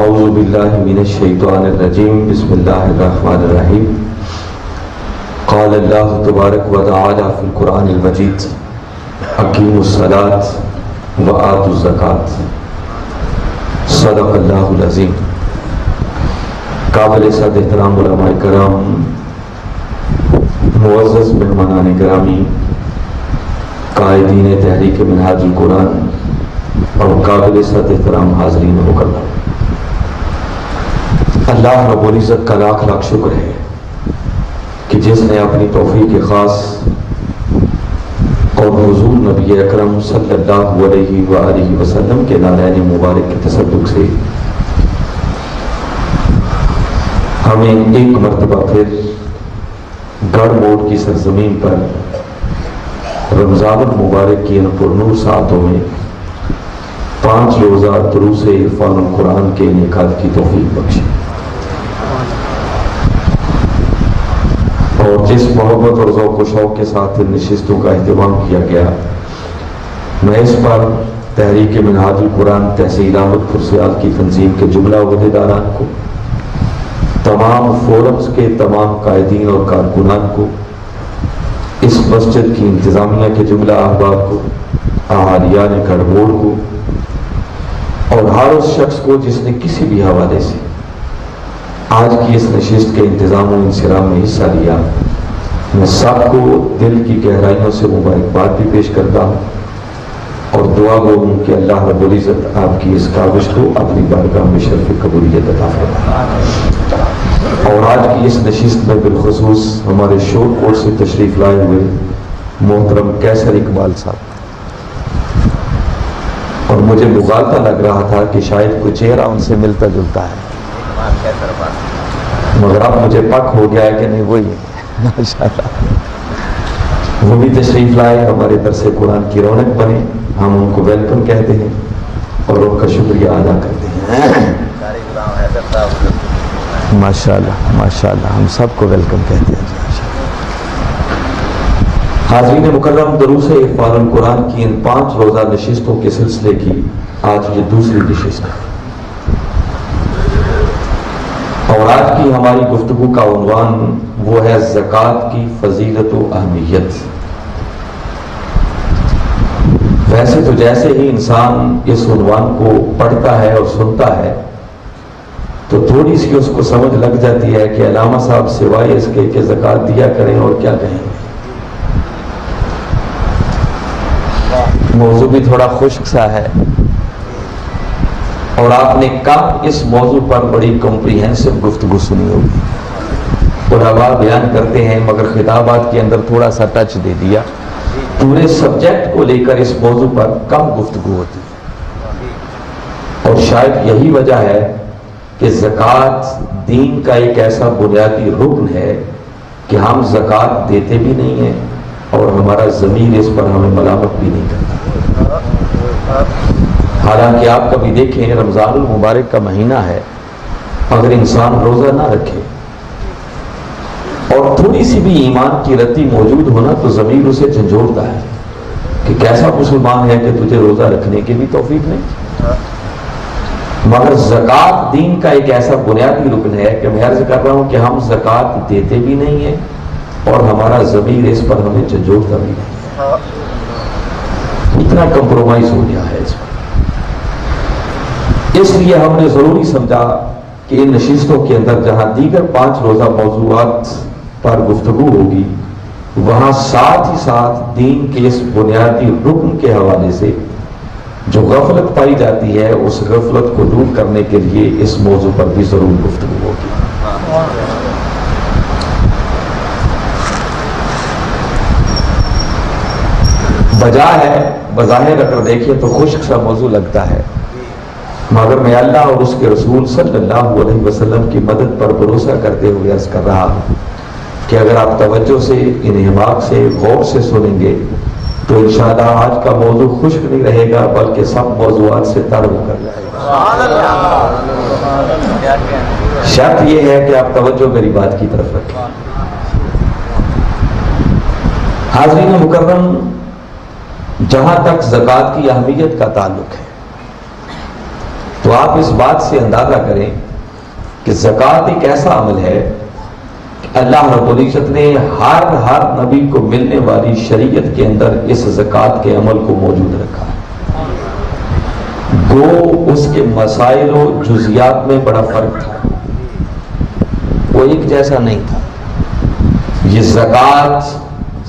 اعوذ باللہ من الشیطان الرجیم بسم اللہ الرحمن الرحیم قال اللہ تبارک و تعالی فی القرآن المجید اقیموا الصلاة وآتوا الزکاة صدق اللہ العظیم۔ قابل صد احترام علماء کرام، معزز مہمانان گرامی، قائدین تحریک منہاج القرآن اور قابل صد احترام حاضرین مکرم، اللہ رب العزت کا لاکھ لاکھ شکر ہے کہ جس نے اپنی توفیق خاص اور حضور نبی اکرم صلی اللہ علیہ وآلہ وسلم کے نالین مبارک کے تصدق سے ہمیں ایک مرتبہ پھر گڑھ موڑ کی سرزمین پر رمضان المبارک کی ان پرنور ساعتوں میں 5 روزہ دروس عرفان القرآن کے انعقاد کی توفیق بخشی، اور جس محبت اور ذوق و شوق کے ساتھ ان نشستوں کا اہتمام کیا گیا، میں اس پر تحریک منہاج القرآن تحصیل احمد پرسیال کی تنظیم کے جملہ عہدیداران کو، تمام فورمز کے تمام قائدین اور کارکنان کو، اس مسجد کی انتظامیہ کے جملہ احباب کو، اہالیان گڑھ موڑ کو، اور ہر اس شخص کو جس نے کسی بھی حوالے سے آج کی اس نشست کے انتظام و انصرام میں حصہ لیا، میں سب کو دل کی گہرائیوں سے مبارکباد بھی پیش کرتا ہوں اور دعا گو ہوں کہ اللہ رب العزت آپ کی اس کاوش کو اپنی بارگاہ میں شرف قبولیت عطا فرمائے۔ اور آج کی اس نشست میں بالخصوص ہمارے شور کوٹ سے تشریف لائے ہوئے محترم کیسر اقبال صاحب، اور مجھے مغالطہ لگ رہا تھا کہ شاید کوئی چہرہ ان سے ملتا جلتا ہے، مگر اب مجھے پک ہو گیا ہے کہ نہیں وہی ہے، ماشاءاللہ۔ وہ بھی تشریف لائے، ہمارے درس قرآن کی رونق بنے، ہم ان کو ویلکم کہتے ہیں اور ان کا شکریہ ادا کرتے ہیں۔ ماشاءاللہ ماشاءاللہ، ہم سب کو ویلکم کہتے ہیں۔ حاضرین مکرم، دروس عرفان القرآن کی ان 5 روزہ نشستوں کے سلسلے کی آج یہ دوسری نشست ہے، اور آج کی ہماری گفتگو کا عنوان وہ ہے زکوٰۃ کی فضیلت و اہمیت۔ ویسے تو جیسے ہی انسان اس عنوان کو پڑھتا ہے اور سنتا ہے تو تھوڑی سی اس کو سمجھ لگ جاتی ہے کہ علامہ صاحب سوائے اس کے کہ زکوٰۃ دیا کریں اور کیا کہیں گے۔ موضوع بھی تھوڑا خشک سا ہے، اور آپ نے کب اس موضوع پر بڑی کمپریہنسو گفتگو سنی ہوگی۔ علماء بیان کرتے ہیں مگر خطابات کے اندر تھوڑا سا ٹچ دے دیا، پورے سبجیکٹ کو لے کر اس موضوع پر کم گفتگو ہوتی ہے، اور شاید یہی وجہ ہے کہ زکوٰۃ دین کا ایک ایسا بنیادی رکن ہے کہ ہم زکوٰۃ دیتے بھی نہیں ہیں اور ہمارا ضمیر اس پر ہمیں ملامت بھی نہیں کرتا۔ حالانکہ آپ کبھی دیکھیں رمضان المبارک کا مہینہ ہے، اگر انسان روزہ نہ رکھے اور تھوڑی سی بھی ایمان کی رتی موجود ہونا تو ضمیر اسے جھنجھوڑتا ہے کہ کیسا مسلمان ہے کہ تجھے روزہ رکھنے کی بھی توفیق نہیں۔ مگر زکوٰۃ دین کا ایک ایسا بنیادی رکن ہے کہ میں عرض کر رہا ہوں کہ ہم زکوٰۃ دیتے بھی نہیں ہیں اور ہمارا ضمیر اس پر ہمیں جھنجھوڑتا بھی نہیں، اتنا کمپرومائز ہو گیا ہے اس پر۔ اس لیے ہم نے ضروری سمجھا کہ ان نشستوں کے اندر جہاں دیگر 5 روزہ موضوعات پر گفتگو ہوگی، وہاں ساتھ ہی ساتھ دین کے اس بنیادی رکن کے حوالے سے جو غفلت پائی جاتی ہے، اس غفلت کو دور کرنے کے لیے اس موضوع پر بھی ضرور گفتگو ہوگی۔ وجہ ہے بظاہر اگر دیکھیں تو خشک سا موضوع لگتا ہے، مگر میں اللہ اور اس کے رسول صلی اللہ علیہ وسلم کی مدد پر بھروسہ کرتے ہوئے عرض کر رہا ہوں کہ اگر آپ توجہ سے، انہماک سے، غور سے سنیں گے تو انشاءاللہ آج کا موضوع خشک نہیں رہے گا بلکہ سب موضوعات سے تر ہو کر جائے گا۔ شرط یہ ہے کہ آپ توجہ میری بات کی طرف رکھیں۔ حاضرین مکرم، جہاں تک زکوٰۃ کی اہمیت کا تعلق ہے، تو آپ اس بات سے اندازہ کریں کہ زکوٰۃ ایک ایسا عمل ہے کہ اللہ رب العزت نے ہر نبی کو ملنے والی شریعت کے اندر اس زکوٰۃ کے عمل کو موجود رکھا ہے۔ گو اس کے مسائل و جزیات میں بڑا فرق تھا، وہ ایک جیسا نہیں تھا۔ یہ زکوٰۃ،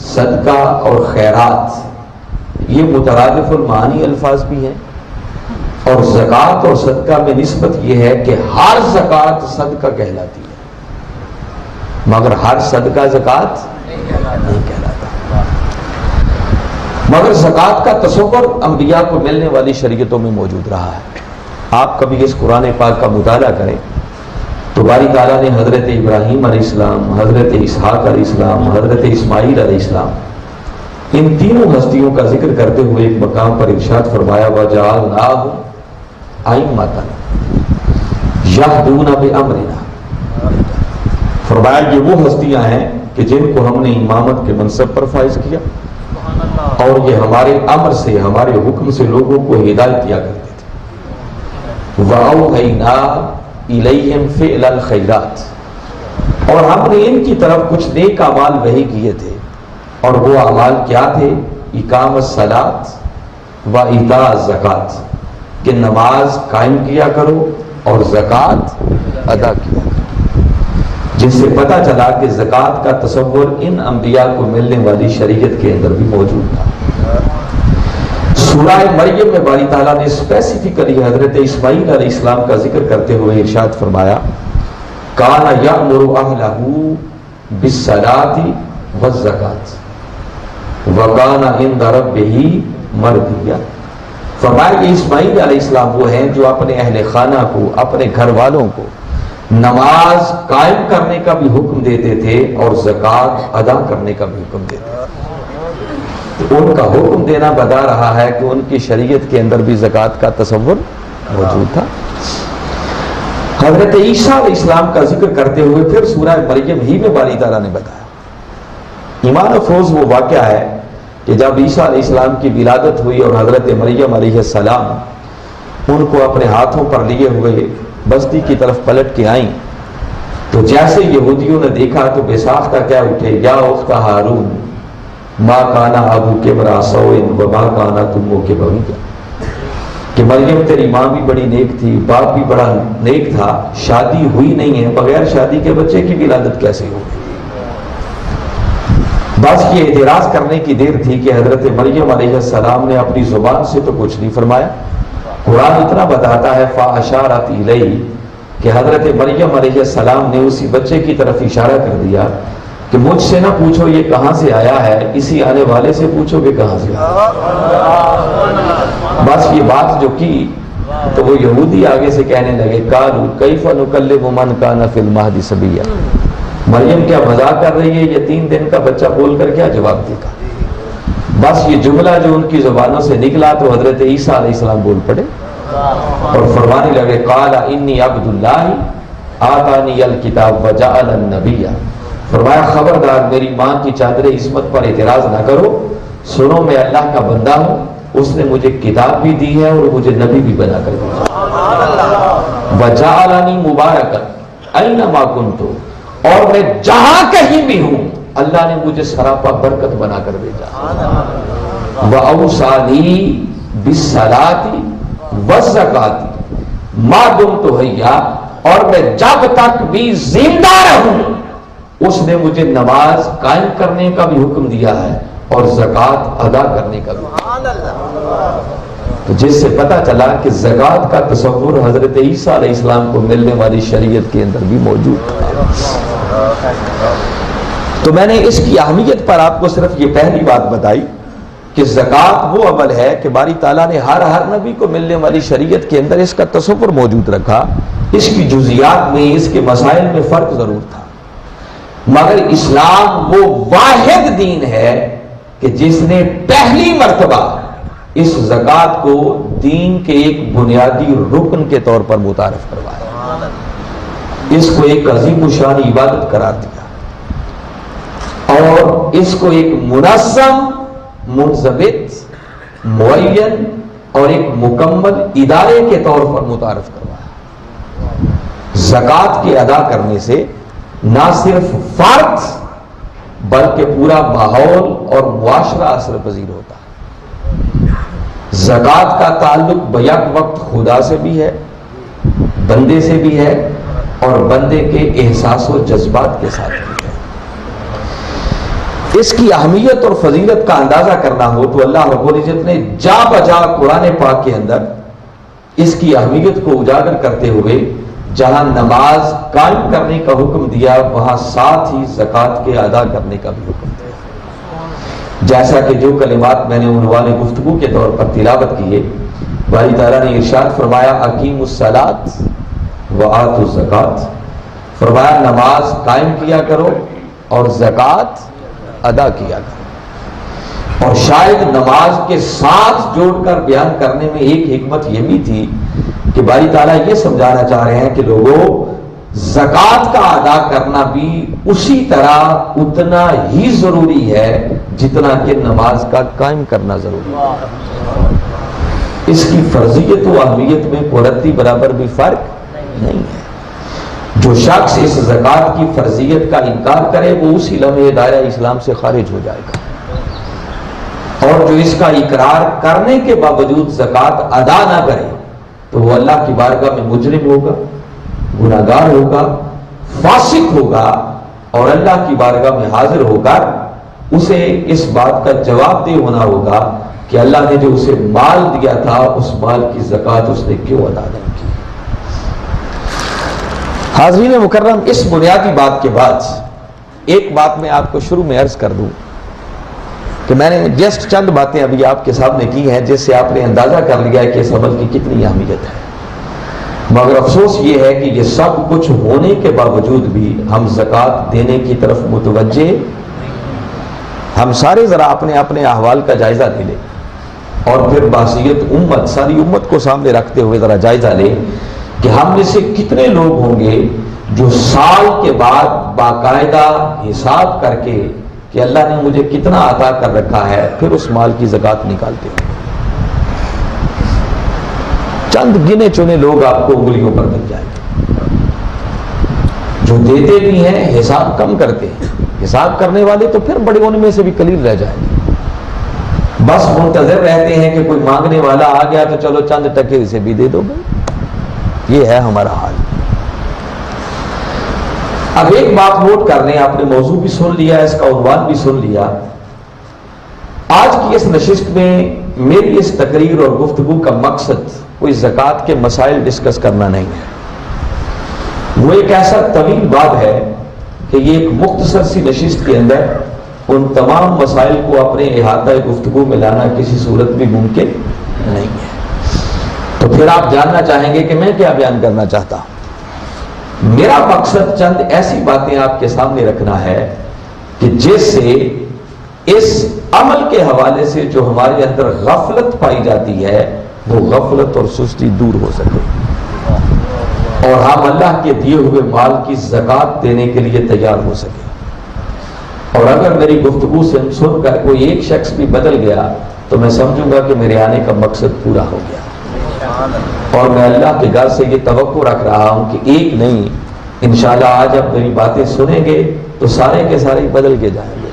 صدقہ اور خیرات یہ مترادف المعانی الفاظ بھی ہیں، اور زکوٰۃ اور صدقہ میں نسبت یہ ہے کہ ہر زکوٰۃ صدقہ کہلاتی ہے مگر ہر صدقہ زکوٰۃ نہیں کہلاتا۔ مگر زکوٰۃ کا تصور انبیاء کو ملنے والی شریعتوں میں موجود رہا ہے۔ آپ کبھی اس قرآن پاک کا مطالعہ کریں تو باری تعالیٰ نے حضرت ابراہیم علیہ السلام، حضرت اسحاق علیہ السلام، حضرت اسماعیل علیہ السلام، ان تینوں ہستیوں کا ذکر کرتے ہوئے ایک مقام پر ارشاد فرمایا وَجَعَلْنَاهُمْ أَئِمَّةً يَهْدُونَ بِأَمْرِنَا، فرمایا یہ وہ ہستیاں ہیں کہ جن کو ہم نے امامت کے منصب پر فائز کیا اور یہ ہمارے امر سے، ہمارے حکم سے لوگوں کو ہدایت دیا کرتے تھے۔ وَأَوْحَيْنَا إِلَيْهِمْ فِعْلَ الْخَيْرَاتِ، اور ہم نے ان کی طرف کچھ نیک اعمال وحی کیے تھے، اور وہ اعمال کیا تھے؟ اقام الصلاۃ و ایتاء الزکوٰۃ، کہ نماز قائم کیا کرو اور زکوٰۃ ادا کیا کرو، جس سے پتہ چلا کہ زکوٰۃ کا تصور ان انبیاء کو ملنے والی شریعت کے اندر بھی موجود تھا۔ سورہ مریم میں باری تعالیٰ نے اسپیسیفکلی حضرت اسماعیل علیہ السلام کا ذکر کرتے ہوئے ارشاد فرمایا کان یأمر اہلہ بالصلاۃ والزکوٰۃ وکان عند ربہ مرضیہ، فرمایا کہ اسماعیل علیہ السلام وہ ہیں جو اپنے اہل خانہ کو، اپنے گھر والوں کو نماز قائم کرنے کا بھی حکم دیتے تھے اور زکوٰۃ ادا کرنے کا بھی حکم دیتے تھے۔ ان کا حکم دینا بتا رہا ہے کہ ان کی شریعت کے اندر بھی زکوٰۃ کا تصور موجود تھا۔ حضرت عیسیٰ علیہ السلام کا ذکر کرتے ہوئے پھر سورہ مریم ہی میں باری تعالیٰ نے بتایا۔ ایمان افروز وہ واقعہ ہے کہ جب عیسیٰ علیہ السلام کی ولادت ہوئی اور حضرت مریم علیہ السلام ان کو اپنے ہاتھوں پر لیے ہوئے بستی کی طرف پلٹ کے آئیں تو جیسے یہودیوں نے دیکھا تو بے ساختہ کہہ اٹھے یا اخت ہارون ما کانا ابوک امرأ سوء وما کانت امک بغیہ، کہ مریم تیری ماں بھی بڑی نیک تھی، باپ بھی بڑا نیک تھا، شادی ہوئی نہیں ہے، بغیر شادی کے بچے کی ولادت کیسے ہوگی؟ بس یہ اعتراض کرنے کی دیر تھی کہ حضرت مریم علیہ السلام نے اپنی زبان سے تو کچھ نہیں فرمایا۔ قرآن اتنا بتاتا ہے فاشارت الیہ، کہ حضرت مریم علیہ السلام نے اسی بچے کی طرف اشارہ کر دیا کہ مجھ سے نہ پوچھو یہ کہاں سے آیا ہے، اسی آنے والے سے پوچھو کہ کہاں سے آیا۔ بس یہ بات جو کی تو وہ یہودی آگے سے کہنے لگے قالوا کیف نکلم من کان فی المہد صبیا، مریم کیا مذاق کر رہی ہے، یہ 3 دن کا بچہ بول کر کیا جواب دے گا؟ بس یہ جملہ جو ان کی زبانوں سے نکلا تو حضرت عیسیٰ علیہ السلام بول پڑے اور فرمانے لگے قال انی عبد اللہ آتانی الکتاب وجعلنی نبیا، فرمایا خبردار میری ماں کی چادر عصمت پر اعتراض نہ کرو، سنو میں اللہ کا بندہ ہوں، اس نے مجھے کتاب بھی دی ہے اور مجھے نبی بھی بنا کر دیا، وجعلنی مبارکا اینما کنت، اور میں جہاں کہیں بھی ہوں اللہ نے مجھے سراپا برکت بنا کر بھیجا، وَأَوْصَانِي بِالصَّلَاةِ وَالزَّكَاةِ مَا دُمْتُ حَيًّا، اور میں جب تک بھی زندہ رہوں اس نے مجھے نماز قائم کرنے کا بھی حکم دیا ہے اور زکوٰۃ ادا کرنے کا بھی حکم دیا ہے۔ تو جس سے پتہ چلا کہ زکوٰۃ کا تصور حضرت عیسیٰ علیہ السلام کو ملنے والی شریعت کے اندر بھی موجود تھا۔ تو میں نے اس کی اہمیت پر آپ کو صرف یہ پہلی بات بتائی کہ زکوٰۃ وہ عمل ہے کہ باری تعالیٰ نے ہر نبی کو ملنے والی شریعت کے اندر اس کا تصور موجود رکھا، اس کی جزیات میں، اس کے مسائل میں فرق ضرور تھا، مگر اسلام وہ واحد دین ہے کہ جس نے پہلی مرتبہ اس زکوٰۃ کو دین کے ایک بنیادی رکن کے طور پر متعارف کروایا، اس کو ایک عظیم الشان عبادت قرار دیا اور اس کو ایک منظم، منضبط، معین اور ایک مکمل ادارے کے طور پر متعارف کروایا۔ زکوٰۃ کے ادا کرنے سے نہ صرف فرد بلکہ پورا ماحول اور معاشرہ اثر پذیر ہوتا ہے۔ زکوٰۃ کا تعلق بیک وقت خدا سے بھی ہے، بندے سے بھی ہے، اور بندے کے احساس و جذبات کے ساتھ بھی ہے۔ اس کی اہمیت اور فضیلت کا اندازہ کرنا ہو تو اللہ رب العزت نے جا بجا قرآن پاک کے اندر اس کی اہمیت کو اجاگر کرتے ہوئے جہاں نماز قائم کرنے کا حکم دیا، وہاں ساتھ ہی زکوٰۃ کے ادا کرنے کا بھی حکم دیا۔ جیسا کہ جو کلمات میں نے عنوان گفتگو کے طور پر تلاوت کیے، باری تعالیٰ نے ارشاد فرمایا اقیموا الصلاۃ وآتوا الزکوٰۃ، فرمایا نماز قائم کیا کرو اور زکوٰۃ ادا کیا کرو۔ اور شاید نماز کے ساتھ جوڑ کر بیان کرنے میں ایک حکمت یہ بھی تھی کہ باری تعالیٰ یہ سمجھانا چاہ رہے ہیں کہ لوگوں، زکوٰۃ کا ادا کرنا بھی اسی طرح اتنا ہی ضروری ہے جتنا کہ نماز کا قائم کرنا ضروری ہے۔ اس کی فرضیت و اہمیت میں کوئی رتی برابر بھی فرق نہیں ہے۔ جو شخص اس زکوٰۃ کی فرضیت کا انکار کرے وہ اسی لمحے دائرہ اسلام سے خارج ہو جائے گا، اور جو اس کا اقرار کرنے کے باوجود زکوٰۃ ادا نہ کرے تو وہ اللہ کی بارگاہ میں مجرم ہوگا، گناہگار ہوگا، فاسق ہوگا، اور اللہ کی بارگاہ میں حاضر ہو کر اسے اس بات کا جواب دہ ہونا ہوگا کہ اللہ نے جو اسے مال دیا تھا اس مال کی زکوٰۃ اس نے کیوں ادا نہیں کی۔ حاضرین مکرم، اس بنیادی بات کے بعد ایک بات میں آپ کو شروع میں عرض کر دوں کہ میں نے جسٹ چند باتیں ابھی آپ کے سامنے کی ہیں جس سے آپ نے اندازہ کر لیا ہے کہ اس عمل کی کتنی اہمیت ہے، مگر افسوس یہ ہے کہ یہ سب کچھ ہونے کے باوجود بھی ہم زکوٰۃ دینے کی طرف متوجہ۔ ہم سارے ذرا اپنے اپنے احوال کا جائزہ لے لیں اور پھر بحثیت امت، ساری امت کو سامنے رکھتے ہوئے ذرا جائزہ لیں کہ ہم میں سے کتنے لوگ ہوں گے جو سال کے بعد باقاعدہ حساب کر کے کہ اللہ نے مجھے کتنا عطا کر رکھا ہے پھر اس مال کی زکوٰۃ نکالتے ہیں۔ چند گنے چنے لوگ آپ کو انگلیوں پر مل جائیں گے جو دیتے بھی ہیں، حساب کم کرتے ہیں، حساب کرنے والے تو پھر بڑے ان میں سے بھی قلیل رہ جائیں گے، بس منتظر رہتے ہیں کہ کوئی مانگنے والا آ گیا تو چلو چند ٹکے اسے بھی دے دو بھائی۔ یہ ہے ہمارا حال۔ اب ایک بات نوٹ کر لیں، آپ نے موضوع بھی سن لیا، اس کا عنوان بھی سن لیا۔ آج کی اس نشست میں میری اس تقریر اور گفتگو کا مقصد کوئی زکوٰۃ کے مسائل ڈسکس کرنا نہیں ہے، وہ ایک ایسا طویل باب ہے کہ یہ ایک مختصر سی نشست کے اندر ان تمام مسائل کو اپنے احاطہ گفتگو میں لانا کسی صورت بھی ممکن نہیں ہے۔ تو پھر آپ جاننا چاہیں گے کہ میں کیا بیان کرنا چاہتا ہوں۔ میرا مقصد چند ایسی باتیں آپ کے سامنے رکھنا ہے کہ جس سے اس عمل کے حوالے سے جو ہمارے اندر غفلت پائی جاتی ہے وہ غفلت اور سستی دور ہو سکے، اور ہم اللہ کے دیے ہوئے مال کی زکوٰۃ دینے کے لیے تیار ہو سکے۔ اور اگر میری گفتگو سے سن کر کوئی ایک شخص بھی بدل گیا تو میں سمجھوں گا کہ میرے آنے کا مقصد پورا ہو گیا، اور میں اللہ کے گھر سے یہ توقع رکھ رہا ہوں کہ ایک نہیں، انشاءاللہ آج آپ میری باتیں سنیں گے تو سارے کے سارے بدل کے جائیں گے۔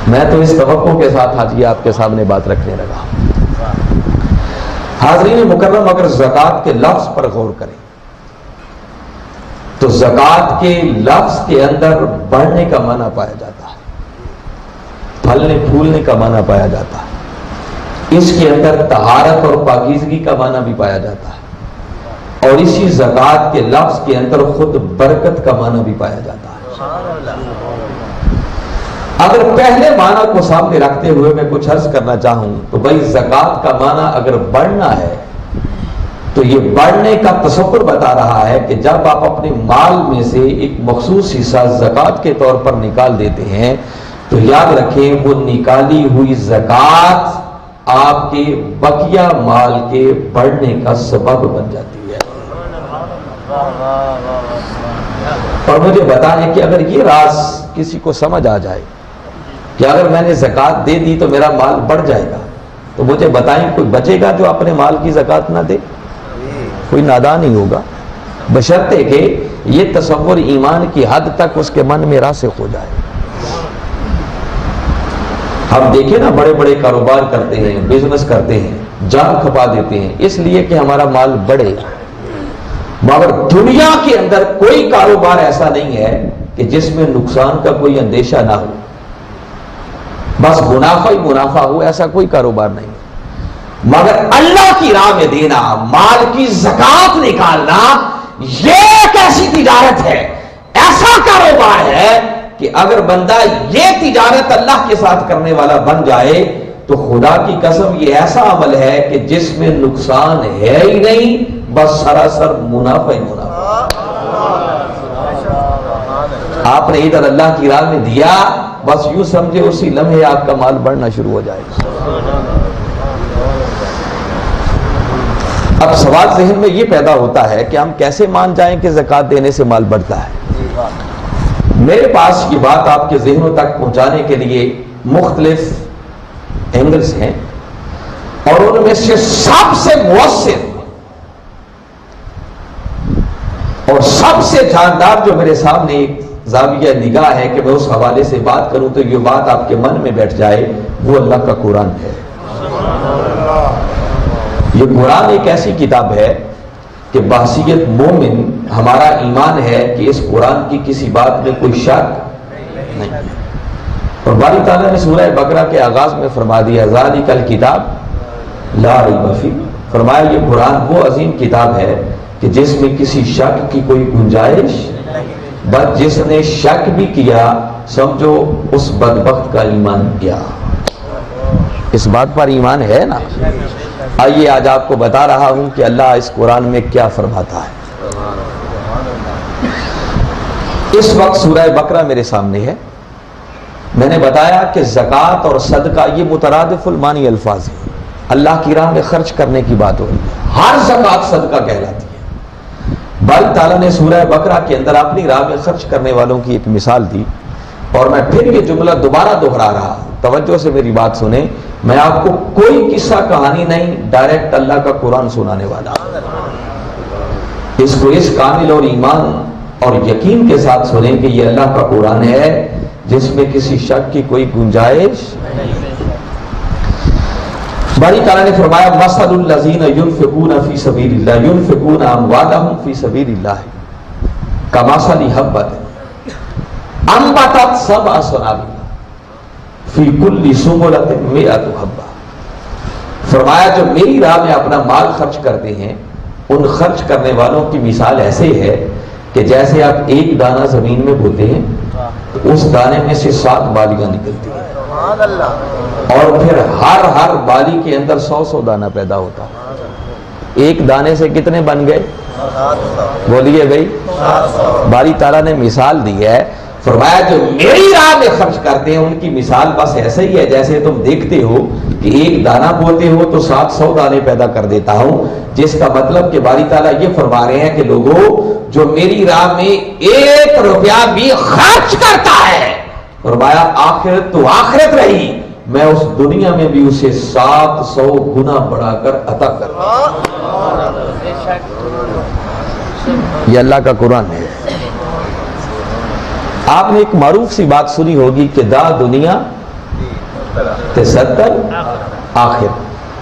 میں تو اس توقع کے ساتھ آج یہ آپ کے سامنے بات رکھنے لگا۔ حاضرین مکرم، اگر زکوٰۃ کے لفظ پر غور کریں تو زکوٰۃ کے لفظ کے اندر بڑھنے کا معنی پایا جاتا ہے، پھلنے پھولنے کا معنی پایا جاتا ہے، اس کے اندر طہارت اور پاکیزگی کا معنی بھی پایا جاتا ہے، اور اسی زکوٰۃ کے لفظ کے اندر خود برکت کا معنی بھی پایا جاتا ہے۔ اگر پہلے معنی کو سامنے رکھتے ہوئے میں کچھ عرض کرنا چاہوں تو بھائی زکوٰۃ کا معنی اگر بڑھنا ہے تو یہ بڑھنے کا تصور بتا رہا ہے کہ جب آپ اپنے مال میں سے ایک مخصوص حصہ زکوٰۃ کے طور پر نکال دیتے ہیں تو یاد رکھیں وہ نکالی ہوئی زکوٰۃ آپ کے بقیہ مال کے بڑھنے کا سبب بن جاتی ہے۔ اور مجھے بتائیں کہ اگر یہ راز کسی کو سمجھ آ جائے کہ اگر میں نے زکوٰۃ دے دی تو میرا مال بڑھ جائے گا، تو مجھے بتائیں کوئی بچے گا جو اپنے مال کی زکوٰۃ نہ دے؟ کوئی نادان ہی ہوگا، بشرطے کہ یہ تصور ایمان کی حد تک اس کے من میں راسخ ہو جائے۔ ہم دیکھیں نا بڑے بڑے کاروبار کرتے ہیں، بزنس کرتے ہیں، جان کھپا دیتے ہیں اس لیے کہ ہمارا مال بڑھے، مگر دنیا کے اندر کوئی کاروبار ایسا نہیں ہے کہ جس میں نقصان کا کوئی اندیشہ نہ ہو، بس منافع ہی منافع ہو، ایسا کوئی کاروبار نہیں۔ مگر اللہ کی راہ میں دینا، مال کی زکوٰۃ نکالنا، یہ ایک ایسی تجارت ہے، ایسا کاروبار ہے کہ اگر بندہ یہ تجارت اللہ کے ساتھ کرنے والا بن جائے تو خدا کی قسم یہ ایسا عمل ہے کہ جس میں نقصان ہے ہی نہیں، بس سراسر منافع ہی منافع۔ آپ نے ادھر اللہ کی راہ میں دیا، بس یوں سمجھے اسی لمحے آپ کا مال بڑھنا شروع ہو جائے گا۔ اب سوال ذہن میں یہ پیدا ہوتا ہے کہ ہم کیسے مان جائیں کہ زکوٰۃ دینے سے مال بڑھتا ہے؟ میرے پاس یہ بات آپ کے ذہنوں تک پہنچانے کے لیے مختلف اینگلز ہیں، اور ان میں سے سب سے مؤثر اور سب سے جاندار جو میرے سامنے ایک زاویہ نگاہ ہے کہ میں اس حوالے سے بات کروں تو یہ بات آپ کے من میں بیٹھ جائے، وہ اللہ کا قرآن ہے۔ یہ قرآن ایک ایسی کتاب ہے کہ بحیثیت مومن ہمارا ایمان ہے کہ اس قرآن کی کسی بات میں کوئی شک نہیں ہے۔ اور باری تعالیٰ نے سورہ بقرہ کے آغاز میں فرما دیا ذالک الکتاب لا ریب فیہ، فرمایا یہ قرآن وہ عظیم کتاب ہے کہ جس میں کسی شک کی کوئی گنجائش، بس جس نے شک بھی کیا سمجھو اس بدبخت کا ایمان کیا۔ اس بات پر ایمان ہے نا؟ آئیے آج آپ کو بتا رہا ہوں کہ اللہ اس قرآن میں کیا فرماتا ہے۔ اس وقت سورہ بقرہ میرے سامنے ہے۔ میں نے بتایا کہ زکوٰۃ اور صدقہ یہ مترادف المانی الفاظ ہیں، اللہ کی راہ میں خرچ کرنے کی بات ہو رہی ہے، ہر زکوٰۃ صدقہ کہلاتی ہے۔ بل تعالیٰ نے سورہ بقرہ کے اندر اپنی راہ میں خرچ کرنے والوں کی ایک مثال دی، اور میں پھر یہ جملہ دوبارہ دہرا رہا، توجہ سے میری بات سنیں، میں آپ کو کوئی قصہ کہانی نہیں، ڈائریکٹ اللہ کا قرآن سنانے والا۔ اس کو اس کامل اور ایمان اور یقین کے ساتھ سنیں کہ یہ اللہ کا قرآن ہے جس میں کسی شک کی کوئی گنجائش نہیں۔ باری تعالیٰ نے فرمایا مثل الذین ينفقون فی سبیل اللہ ينفقون اموالهم فی سبیل اللہ کمثل حبۃ انبتت سبع سنابل فی کل سنبلۃ مئۃ حبۃ، فرمایا جو میری راہ میں اپنا مال خرچ کرتے ہیں ان خرچ کرنے والوں کی مثال ایسے ہے کہ جیسے آپ ایک دانہ زمین میں بوتے ہیں تو اس دانے میں سے 7 بالیاں نکلتی ہیں، اور پھر ہر بالی کے اندر 100 دانہ پیدا ہوتا ہے۔ ایک دانے سے کتنے بن گئے؟ بولیے بھائی، باری تعالیٰ نے مثال دی ہے، فرمایا جو میری راہ میں خرچ کرتے ہیں ان کی مثال بس ایسے ہی ہے جیسے تم دیکھتے ہو کہ ایک دانہ بوتے ہو تو 700 دانے پیدا کر دیتا ہوں، جس کا مطلب کہ باری تعالیٰ یہ فرما رہے ہیں کہ لوگوں جو میری راہ میں 1 روپیہ بھی خرچ کرتا ہے، فرمایا آخرت تو آخرت رہی، میں اس دنیا میں بھی اسے 700 گنا بڑھا کر عطا کروں۔ یہ اللہ کا قرآن ہے۔ آپ نے ایک معروف سی بات سنی ہوگی کہ دا دنیا تصدر آخر،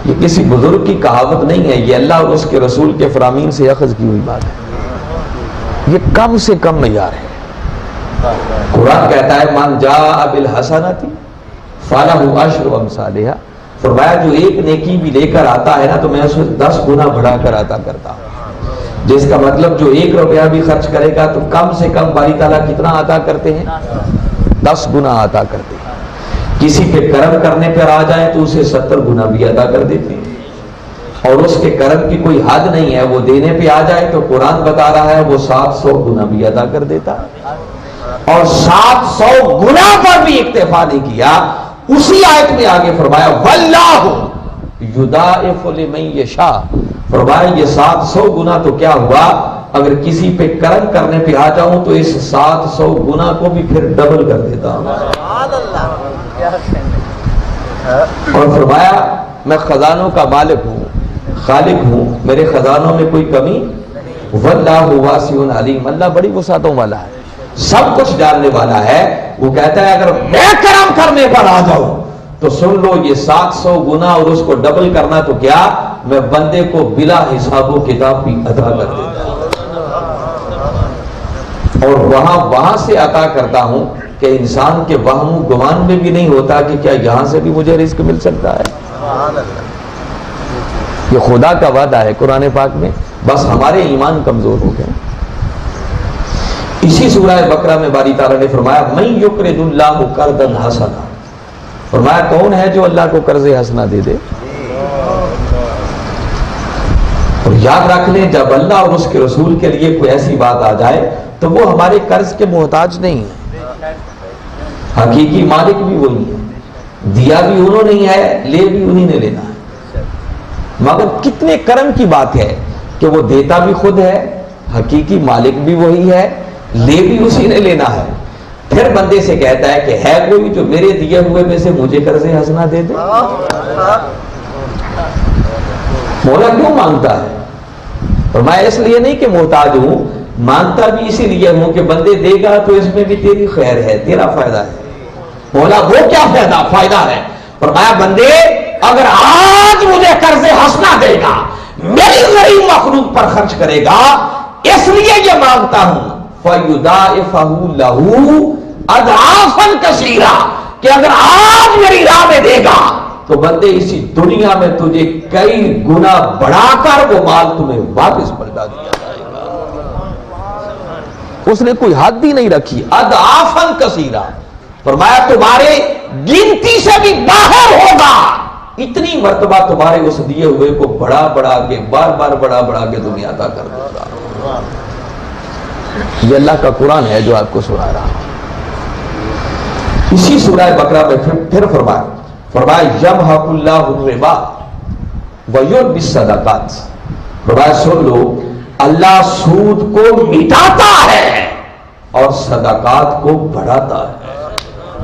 یہ کسی بزرگ کی کہاوت نہیں ہے، یہ اللہ اور اس کے رسول کے فرامین سے اخذ کی ہوئی بات ہے، یہ کم سے کم معیار ہے۔ قرآن کہتا ہے من جاء بالحسنۃ فلہ عشر امثالھا، فرمایا جو ایک نیکی بھی لے کر آتا ہے نا تو میں اسے 10 گنا بڑھا کر عطا کرتا ہوں، جس کا مطلب جو 1 روپیہ بھی خرچ کرے گا تو کم سے کم باری تعالیٰ کتنا عطا کرتے ہیں؟ 10 گنا عطا کرتے ہیں۔ کسی پہ کرم کرنے پر آ جائے تو اسے 70 گنا بھی عطا کر دیتے ہیں، اور اس کے کرم کی کوئی حد نہیں ہے، وہ دینے پہ آ جائے تو قرآن بتا رہا ہے وہ 700 گنا بھی عطا کر دیتا ہے، اور 700 گنا پر بھی اکتفا نہیں کیا، اسی آیت میں آگے فرمایا واللہ یضاعف لمن یشاء، فرمایا یہ 700 گنا تو کیا ہوا، اگر کسی پہ کرم کرنے پہ آ جاؤں تو اس 700 گنا کو بھی پھر ڈبل کر دیتا ہوں۔ اور فرمایا میں خزانوں کا مالک ہوں، خالق ہوں، میرے خزانوں میں کوئی کمی، واللہ واسع علیم، اللہ بڑی وسعتوں والا ہے، سب کچھ جاننے والا ہے۔ وہ کہتا ہے اگر میں کرم کرنے پر آ جاؤں تو سن لو یہ 700 گنا اور اس کو ڈبل کرنا تو کیا، میں بندے کو بلا حساب و کتاب بھی عطا کر دیتا ہوں، اور وہاں سے عطا کرتا ہوں کہ انسان کے وہم و گمان میں بھی نہیں ہوتا کہ کیا یہاں سے بھی مجھے رزق مل سکتا ہے۔ یہ خدا کا وعدہ ہے قرآن پاک میں، بس ہمارے ایمان کمزور ہو گئے۔ اسی سورہ بقرہ میں باری تعالیٰ نے فرمایا من یقرض اللہ قرضا حسنا، فرمایا کون ہے جو اللہ کو قرض حسنا دے دے۔ اور یاد رکھ لیں جب اللہ اور اس کے رسول کے لیے کوئی ایسی بات آ جائے تو وہ ہمارے قرض کے محتاج نہیں ہے، حقیقی مالک بھی وہی ہے، دیا بھی انہوں نے ہے، لے بھی انہی نے لینا ہے، مگر کتنے کرم کی بات ہے کہ وہ دیتا بھی خود ہے، حقیقی مالک بھی وہی ہے، لے بھی اسی نے لینا ہے۔ پھر بندے سے کہتا ہے کہ ہے کوئی جو میرے دیے ہوئے میں سے مجھے قرض حسنا دے دے۔ مولا کیوں مانگتا ہے؟ اور میں اس لیے نہیں کہ محتاج ہوں، مانگتا بھی اسی لیے ہوں کہ بندے دے گا تو اس میں بھی تیری خیر ہے، تیرا فائدہ ہے۔ مولا وہ کیا فائدہ ہے؟ فرمایا بندے اگر آج مجھے قرض حسنا دے گا، میری غریب مخلوق پر خرچ کرے گا، اس لیے یہ مانگتا ہوں فَيُضَاعِفَهُ لَهُ أَضْعَافًا كَثِيرًا، کہ اگر آج میری راہ میں دے گا تو بندے اسی دنیا میں تجھے کئی گنا بڑھا کر وہ مال تمہیں واپس پلٹا دیا جائے گا۔ اس نے کوئی حد ہی نہیں رکھی، اضعافاً کثیرا، فرمایا تمہارے گنتی سے بھی باہر ہوگا، اتنی مرتبہ تمہارے اس دیے ہوئے کو بڑا بڑا کے بار بار بڑا بڑا کے تمہیں عطا کر دے گا۔ یہ اللہ کا قرآن ہے جو آپ کو سنا رہا ہوں۔ اسی سورہ بقرہ میں پھر فرمایا یمحق اللہ الربا ویربی الصدقات، فرمایا سن لو اللہ سود کو مٹاتا ہے اور صدقات کو بڑھاتا ہے،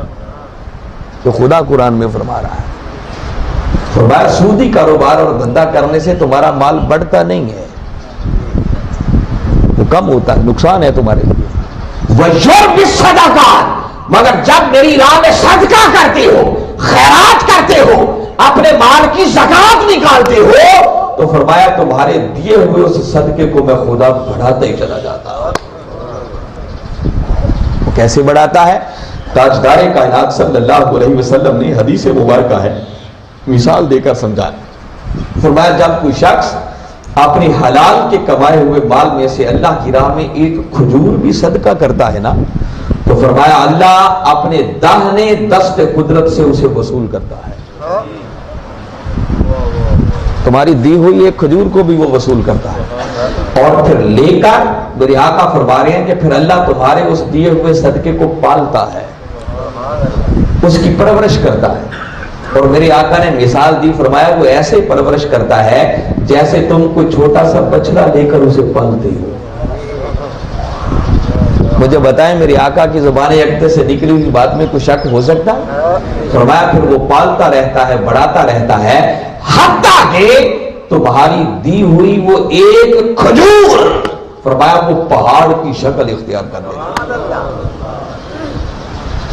تو خدا قرآن میں فرما رہا ہے۔ فرمایا سودی کاروبار اور دھندا کرنے سے تمہارا مال بڑھتا نہیں ہے، وہ کم ہوتا ہے، نقصان ہے تمہارے لیے۔ وَيُرْبِي الصَّدَقَاتِ، مگر جب میری راہ میں صدقہ کرتے ہو، خیرات کرتے ہو، اپنے مال کی زکات نکالتے ہو، تو فرمایا تمہارے دیے ہوئے اس صدقے کو میں خدا بڑھاتا ہی چلا جاتا ہوں۔ وہ کیسے بڑھاتا ہے؟ تاجدار کائنات صلی اللہ علیہ وسلم نے حدیث مبارکہ ہے مثال دے کر سمجھایا۔ فرمایا جب کوئی شخص اپنی حلال کے کمائے ہوئے مال میں سے اللہ کی راہ میں ایک کھجور بھی صدقہ کرتا ہے نا، تو فرمایا اللہ اپنے داہنے دست قدرت سے اسے وصول کرتا ہے، تمہاری دی ہوئی ایک کھجور کو بھی وہ وصول کرتا ہے، اور پھر لے کر میرے آقا فرما رہے ہیں کہ پھر اللہ تمہارے اس دیے ہوئے صدقے کو پالتا ہے، اس کی پرورش کرتا ہے۔ اور میرے آقا نے مثال دی، فرمایا وہ ایسے پرورش کرتا ہے جیسے تم کوئی چھوٹا سا بچڑا لے کر اسے پالتے ہو۔ مجھے بتائیں میرے آقا کی زبان اقدس سے نکلی ہوئی بات میں کوئی شک ہو سکتا؟ فرمایا پھر وہ پالتا رہتا ہے، بڑھاتا رہتا ہے، حتیٰ کہ تمہاری دی ہوئی وہ ایک کھجور، فرمایا وہ پہاڑ کی شکل اختیار کر دے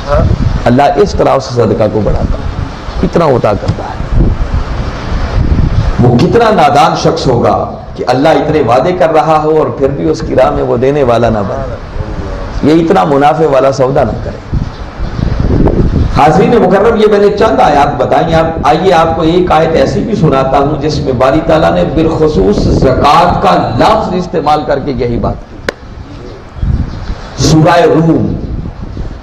گا۔ اللہ اس طرح اس صدقہ کو بڑھاتا ہے، کتنا عطا کرتا ہے۔ وہ کتنا نادان شخص ہوگا کہ اللہ اتنے وعدے کر رہا ہو اور پھر بھی اس کی راہ میں وہ دینے والا نہ بنے، یہ اتنا منافع والا سودا نہ کرے۔ حاضرین مکرم، یہ میں نے چند آیات بتائیں، آئیے آپ کو ایک آیت ایسی بھی سناتا ہوں جس میں باری تعالیٰ نے بالخصوص زکوٰۃ کا لفظ استعمال کر کے یہی بات کی۔ سورہ روم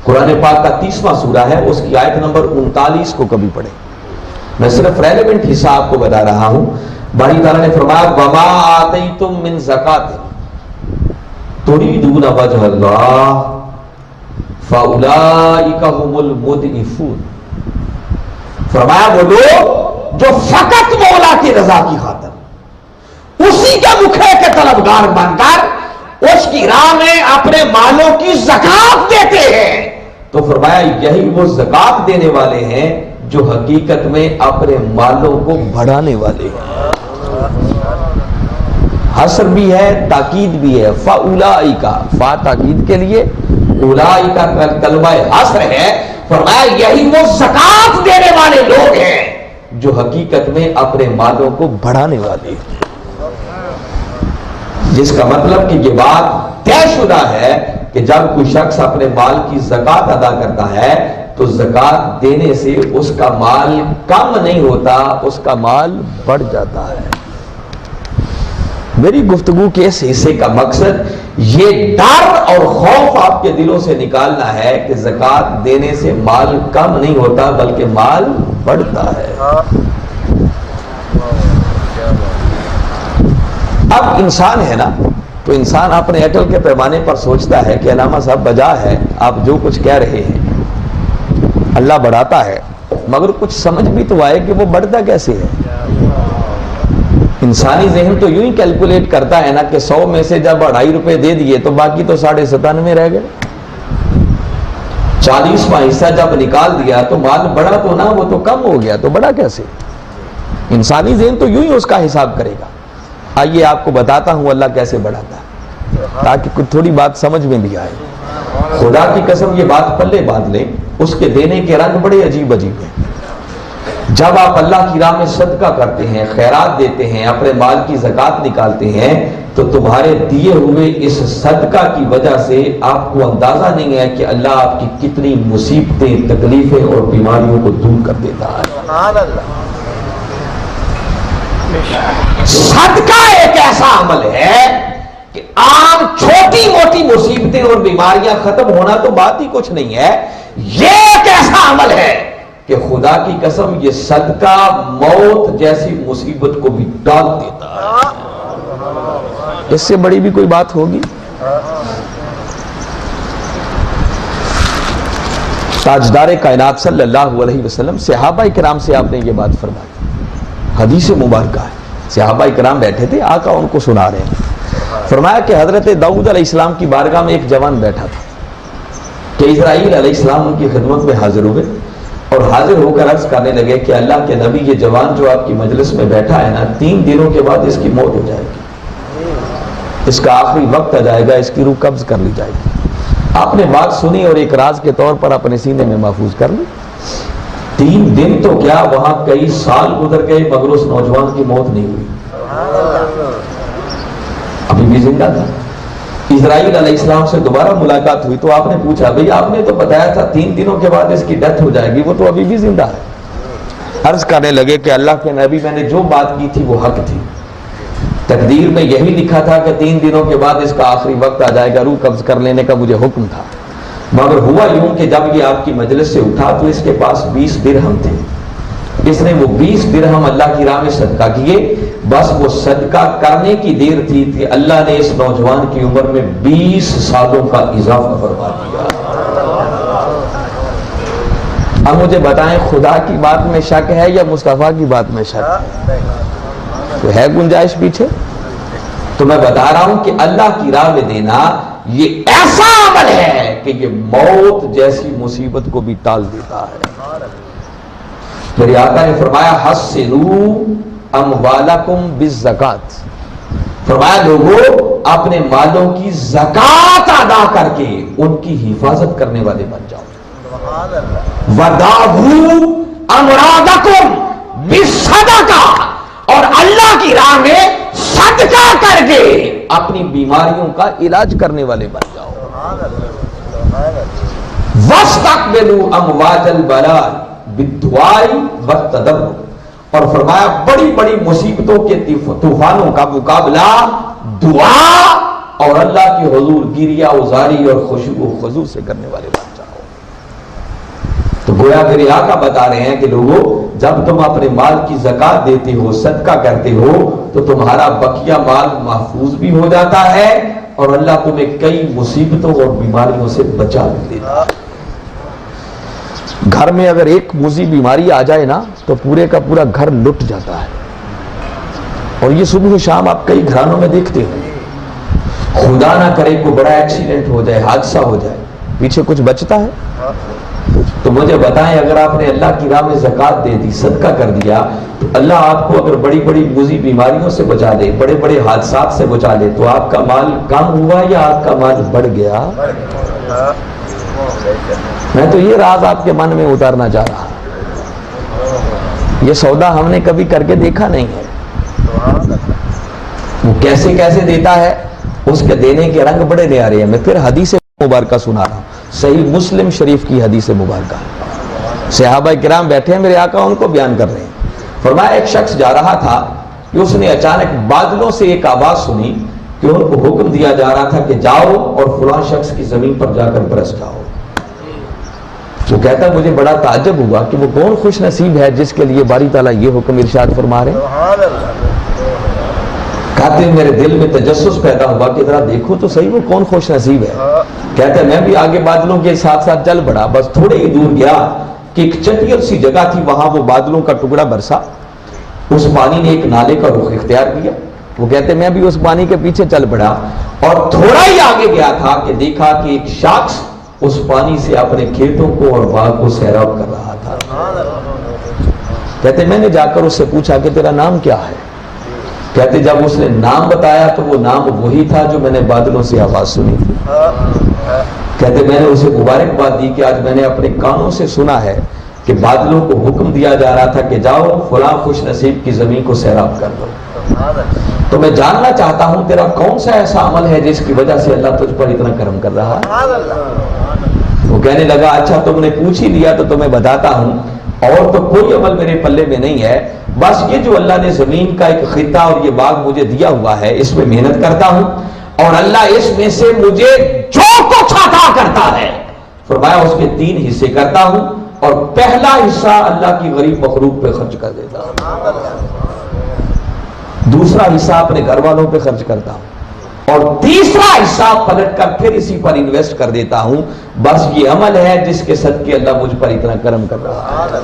قرآن پاک کا 30واں سورہ ہے، اس کی آیت نمبر 39 کو کبھی پڑھیں، میں صرف ریلیونٹ حصہ آپ کو بتا رہا ہوں۔ باری تعالیٰ نے فرمایا وَمَا آتَيْتُم مِّن زَكَاةٍ تُرِيدُونَ وَجْهَ اللَّهِ فَأُولَٰئِكَ هُمُ الْمُضْعِفُونَ، فرمایا وہ لوگ جو فقط مولا کی رضا کی خاطر اسی کے مکھے کے طلبگار بن کر اس کی راہ میں اپنے مالوں کی زکات دیتے ہیں، تو فرمایا یہی وہ زکات دینے والے ہیں جو حقیقت میں اپنے مالوں کو بڑھانے والے ہیں۔ حسر بھی ہے، تاکید بھی ہے، فَأُولَئِكَ، فا تاکید کے لیے، اولئک کا کلمہ حسر ہے، فرمایا یہی وہ زکات دینے والے لوگ ہیں جو حقیقت میں اپنے مالوں کو بڑھانے والے ہیں۔ جس کا مطلب کہ یہ بات طے شدہ ہے کہ جب کوئی شخص اپنے مال کی زکات ادا کرتا ہے تو زکات دینے سے اس کا مال کم نہیں ہوتا، اس کا مال بڑھ جاتا ہے۔ میری گفتگو کے اس حصے کا مقصد یہ ڈر اور خوف آپ کے دلوں سے نکالنا ہے کہ زکات دینے سے مال کم نہیں ہوتا بلکہ مال بڑھتا ہے۔ اب انسان ہے نا، تو انسان اپنے عقل کے پیمانے پر سوچتا ہے کہ علامہ صاحب بجا ہے آپ جو کچھ کہہ رہے ہیں، اللہ بڑھاتا ہے، مگر کچھ سمجھ بھی تو آئے کہ وہ بڑھتا کیسے ہے۔ انسانی ذہن تو یوں ہی کیلکولیٹ کرتا ہے نا کہ 100 میں سے جب 2.5 روپے دے دیے تو باقی تو 97.5 رہ گئے، 40واں حصہ جب نکال دیا تو مال بڑھا تو نہ، وہ تو کم ہو گیا، تو بڑھا کیسے؟ انسانی ذہن تو یوں ہی اس کا حساب کرے گا۔ آئیے آپ کو بتاتا ہوں اللہ کیسے بڑھاتا ہے تاکہ کچھ تھوڑی بات سمجھ میں بھی آئے۔ خدا کی قسم یہ بات پلے باندھ لیں، اس کے دینے کے رنگ بڑے عجیب عجیب ہیں۔ جب آپ اللہ کی راہ میں صدقہ کرتے ہیں، خیرات دیتے ہیں، اپنے مال کی زکات نکالتے ہیں تو تمہارے دیے ہوئے اس صدقہ کی وجہ سے آپ کو اندازہ نہیں ہے کہ اللہ آپ کی کتنی مصیبتیں، تکلیفیں اور بیماریوں کو دور کر دیتا ہے۔ صدقہ ایک ایسا عمل ہے کہ عام چھوٹی موٹی مصیبتیں اور بیماریاں ختم ہونا تو بات ہی کچھ نہیں ہے، یہ ایک ایسا عمل ہے کہ خدا کی قسم یہ صدقہ موت جیسی مصیبت کو بھی ڈال دیتا ہے۔ اس سے بڑی بھی کوئی بات ہوگی؟ تاجدار کائنات صلی اللہ علیہ وسلم صحابہ کرام سے آپ نے یہ بات فرمائی، حدیث مبارکہ ہے۔ صحابہ کرام بیٹھے تھے، آقا ان کو سنا رہے ہیں، فرمایا کہ حضرت داؤد علیہ السلام کی بارگاہ میں ایک جوان بیٹھا تھا کہ اسرائیل علیہ السلام ان کی خدمت میں حاضر ہوئے اور حاضر ہو کر عرض کرنے لگے کہ اللہ کے نبی یہ جوان جو آپ کی مجلس میں بیٹھا ہے نا، 3 دنوں کے بعد اس کی موت ہو جائے گی، اس کا آخری وقت آ جائے گا، اس کی روح قبض کر لی جائے گی۔ آپ نے بات سنی اور ایک راز کے طور پر اپنے سینے میں محفوظ کر لی۔ 3 دن تو کیا وہاں کئی سال گزر گئے مگر اس نوجوان کی موت نہیں ہوئی، ابھی بھی زندہ تھا۔ اسرائیل علیہ السلام سے دوبارہ ملاقات ہوئی تو آپ نے پوچھا بھئی آپ نے تو بتایا تھا 3 دنوں کے بعد اس کی ڈیتھ ہو جائے گی، وہ تو ابھی بھی زندہ ہے۔ عرض کرنے لگے کہ اللہ کے نبی میں نے جو بات کی تھی وہ حق تھی، تقدیر میں یہی لکھا تھا کہ 3 دنوں کے بعد اس کا آخری وقت آ جائے گا، روح قبض کر لینے کا مجھے حکم تھا، مگر ہوا یوں کہ جب یہ آپ کی مجلس سے اٹھا تو اس کے پاس 20 درہم تھے، اس نے وہ 20 درہم اللہ کی راہ میں صدقہ کیے، بس وہ صدقہ کرنے کی دیر تھی کہ اللہ نے اس نوجوان کی عمر میں 20 سالوں کا اضافہ فرما دیا۔ اب مجھے بتائیں خدا کی بات میں شک ہے یا مصطفیٰ کی بات میں شک ہے؟ تو ہے گنجائش پیچھے؟ تو میں بتا رہا ہوں کہ اللہ کی راہ میں دینا یہ ایسا عمل ہے کہ یہ موت جیسی مصیبت کو بھی ٹال دیتا ہے۔ میرے آقا نے فرمایا حسنوا اموالکم بالزکات، فرمایا لوگوں اپنے مالوں کی زکات ادا کر کے ان کی حفاظت کرنے والے بن جاؤ۔ وداؤوا امراضکم بالصدقہ، اور اللہ کی راہ میں صدقہ کر کے اپنی بیماریوں کا علاج کرنے والے بن جاؤ۔ واستقبلوا امواج البلاء بالدعاء والتضرع، اور فرمایا بڑی بڑی مصیبتوں کے طوفانوں کا مقابلہ دعا اور اللہ کی حضور گریہ ازاری اور خشوع و خضوع سے کرنے والے بن جاؤ۔ تو گویا میرے آقا بتا رہے ہیں کہ لوگوں جب تم اپنے مال کی زکات دیتے ہو، صدقہ کرتے ہو، تو تمہارا بقیہ مال محفوظ بھی ہو جاتا ہے اور اللہ تمہیں کئی مصیبتوں اور بیماریوں سے بچا بھی دیتا ہے۔ گھر میں اگر ایک موذی بیماری آ جائے نا تو پورے کا پورا گھر لٹ جاتا ہے، اور یہ صبح و شام آپ کئی گھرانوں میں دیکھتے ہو۔ خدا نہ کرے کوئی بڑا ایکسیڈنٹ ہو جائے، حادثہ ہو جائے، پیچھے کچھ بچتا ہے؟ تو مجھے بتائیں اگر آپ نے اللہ کی راہ میں زکوٰۃ دے دی، صدقہ کر دیا، تو اللہ آپ کو اگر بڑی بڑی موذی بیماریوں سے بچا دے، بڑے بڑے حادثات سے بچا لے، تو آپ کا مال کم ہوا یا آپ کا مال بڑھ گیا؟ میں تو یہ راز آپ کے من میں اتارنا چاہ رہا ہوں۔ یہ سودا ہم نے کبھی کر کے دیکھا نہیں ہے، وہ کیسے کیسے دیتا ہے، اس کے دینے کے رنگ بڑے نیارے ہیں۔ میں پھر حدیث مبارکہ سنا رہا ہوں، صحیح مسلم شریف کی حدیث مبارکہ، صحابہ کرام بیٹھے ہیں، میرے آقا ان کو بیان کر رہے ہیں۔ فرمایا ایک شخص جا رہا تھا کہ اس نے اچانک بادلوں سے ایک آواز سنی کہ ان کو حکم دیا جا رہا تھا کہ جاؤ اور فلاں شخص کی زمین پر جا کر برس جاؤ۔ وہ کہتا ہے مجھے بڑا تعجب ہوا کہ وہ کون خوش نصیب ہے جس کے لیے باری تعالیٰ یہ حکم ارشاد فرما رہے ہیں۔ کہتے ہیں میرے دل میں تجسس پیدا ہوا کہ ذرا دیکھو تو صحیح وہ کون خوش نصیب ہے۔ کہتے ہیں میں بھی آگے بادلوں کے ساتھ ساتھ چل پڑا، بس تھوڑے ہی دور گیا کہ ایک چٹیل سی جگہ تھی، وہاں وہ بادلوں کا ٹکڑا برسا، اس پانی نے ایک نالے کا رخ اختیار کیا۔ وہ کہتے ہیں میں بھی اس پانی کے پیچھے چل پڑا اور تھوڑا ہی آگے گیا تھا کہ دیکھا کہ ایک شخص اس پانی سے اپنے کھیتوں کو اور باغ کو سیراب کر رہا تھا۔ کہتے میں نے جا کر اس سے پوچھا کہ تیرا نام کیا ہے؟ کہتے جب اس نے نام بتایا تو وہ نام وہی تھا جو میں نے بادلوں سے آواز سنی تھی۔ کہتے میں نے اسے مبارکباد دی کہ آج میں نے اپنے کانوں سے سنا ہے کہ بادلوں کو حکم دیا جا رہا تھا کہ جاؤ فلاں خوش نصیب کی زمین کو سیراب کر دو۔ تو میں جاننا چاہتا ہوں تیرا کون سا ایسا عمل ہے جس کی وجہ سے اللہ تجھ پر اتنا کرم کر رہا ہے؟ وہ کہنے لگا اچھا تم نے پوچھ ہی لیا تو تمہیں بتاتا ہوں، اور تو کوئی عمل میرے پلے میں نہیں ہے، بس یہ جو اللہ نے زمین کا ایک خطہ اور یہ باغ مجھے دیا ہوا ہے اس میں محنت کرتا ہوں، اور اللہ اس میں سے مجھے جو کچھ عطا کرتا ہے فرمایا اس کے 3 حصے کرتا ہوں، اور پہلا حصہ اللہ کی غریب مخلوق پہ خرچ کر دیتا ہوں، دوسرا حصہ اپنے گھر والوں پہ خرچ کرتا ہوں، اور تیسرا حصہ پلٹ کر پھر اسی پر انویسٹ کر دیتا ہوں۔ بس یہ عمل ہے جس کے صدقے اللہ مجھ پر اتنا کرم کر رہا ہے۔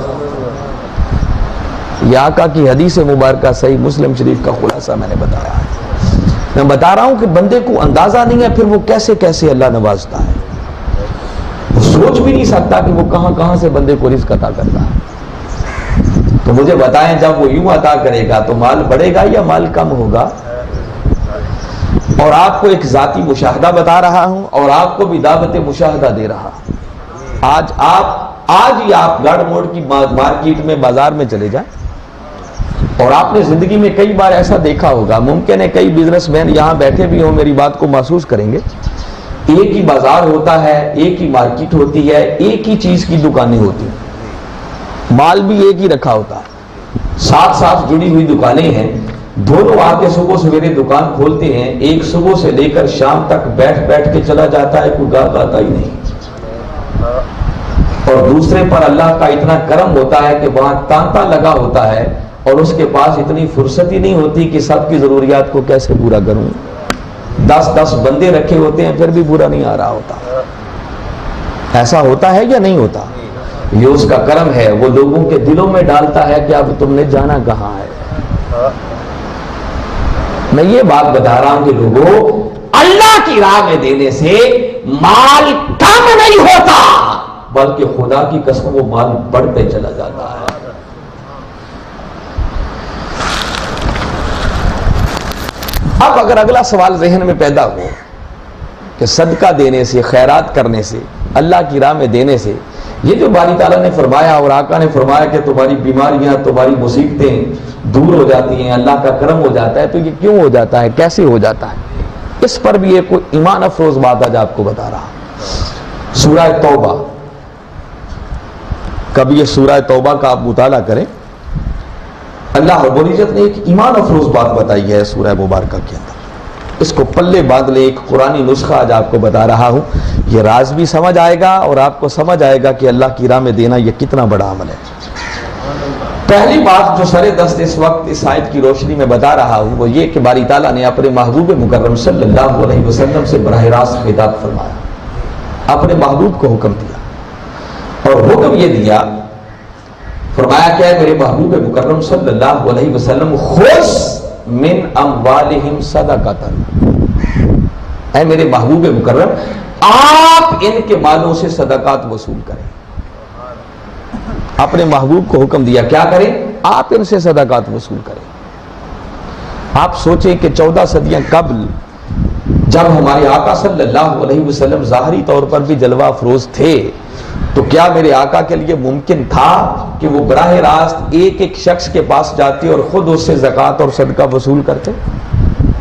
یہ آقا کی حدیث مبارکہ صحیح مسلم شریف کا خلاصہ میں نے بتایا ہے۔ میں بتا رہا ہوں کہ بندے کو اندازہ نہیں ہے پھر وہ کیسے کیسے اللہ نوازتا ہے، وہ سوچ بھی نہیں سکتا کہ وہ کہاں کہاں سے بندے کو رزق عطا کرتا ہے۔ تو مجھے بتائیں جب وہ یوں عطا کرے گا تو مال بڑھے گا یا مال کم ہوگا؟ اور آپ کو ایک ذاتی مشاہدہ بتا رہا ہوں اور آپ کو بھی دعوت مشاہدہ دے رہا ہوں۔ آج ہی آپ گاڑ موڑ کی مارکیٹ میں بازار میں چلے جائیں، اور آپ نے زندگی میں کئی بار ایسا دیکھا ہوگا، ممکن ہے کئی بزنس مین یہاں بیٹھے بھی ہوں میری بات کو محسوس کریں گے، ایک ہی بازار ہوتا ہے، ایک ہی مارکیٹ ہوتی ہے، ایک ہی چیز کی دکانیں ہوتی ہیں، مال بھی ایک ہی رکھا ہوتا ہے، ساتھ ساتھ جڑی ہوئی دکانیں ہیں، دونوں آ کے صبح سویرے دکان کھولتے ہیں، ایک صبح سے لے کر شام تک بیٹھ کے چلا جاتا ہے، کوئی گاہک آتا ہی نہیں، اور دوسرے پر اللہ کا اتنا کرم ہوتا ہے کہ وہاں تانتا لگا ہوتا ہے اور اس کے پاس اتنی فرصت ہی نہیں ہوتی کہ سب کی ضروریات کو کیسے پورا کروں، 10 بندے رکھے ہوتے ہیں پھر بھی پورا نہیں آ رہا ہوتا۔ ایسا ہوتا ہے یا نہیں ہوتا؟ یہ اس کا کرم ہے، وہ لوگوں کے دلوں میں ڈالتا ہے کہ اب تم نے جانا کہاں ہے۔ میں یہ بات بتا رہا ہوں کہ لوگوں اللہ کی راہ میں دینے سے مال کم نہیں ہوتا بلکہ خدا کی قسم وہ مال بڑھتے چلا جاتا ہے۔ اب اگر اگلا سوال ذہن میں پیدا ہو کہ صدقہ دینے سے، خیرات کرنے سے، اللہ کی راہ میں دینے سے یہ جو باری تعالیٰ نے فرمایا اور آقا نے فرمایا کہ تمہاری بیماریاں، تمہاری مصیبتیں دور ہو جاتی ہیں، اللہ کا کرم ہو جاتا ہے، تو یہ کیوں ہو جاتا ہے، کیسے ہو جاتا ہے؟ اس پر بھی ایک ایمان افروز بات آج آپ کو بتا رہا ہوں۔ سورہ توبہ، کبھی یہ سورہ توبہ کا آپ مطالعہ کریں، اللہ رب العزت نے ایک ایمان افروز بات بتائی ہے سورہ مبارکہ کے اندر، اس کو پلے باندھ لیں، ایک قرآنی نسخہ آج آپ کو بتا رہا ہوں، یہ راز بھی سمجھ آئے گا اور آپ کو سمجھ آئے گا کہ اللہ کی راہ میں دینا یہ کتنا بڑا عمل ہے۔ پہلی بات جو سر دست اس وقت اس آیت کی روشنی میں بتا رہا ہوں وہ یہ کہ باری تعالیٰ نے اپنے محبوب مکرم صلی اللہ علیہ وسلم سے براہ راست خطاب فرمایا، اپنے محبوب کو حکم دیا، اور حکم یہ دیا، فرمایا کہ اے میرے محبوب مکرم صلی اللہ علیہ وسلم خذ من اموالہم صدقۃ، اے میرے محبوب مکرم آپ ان کے مالوں سے صدقات وصول کریں۔ اپنے محبوب کو حکم دیا کیا کریں؟ آپ ان سے صدقات وصول کریں۔ آپ سوچیں کہ 14 صدیاں قبل جب ہمارے آقا صلی اللہ علیہ وسلم ظاہری طور پر بھی جلوہ افروز تھے تو کیا میرے آقا کے لیے ممکن تھا کہ وہ براہ راست ایک ایک شخص کے پاس جاتے اور خود اس سے زکوٰۃ اور صدقہ وصول کرتے؟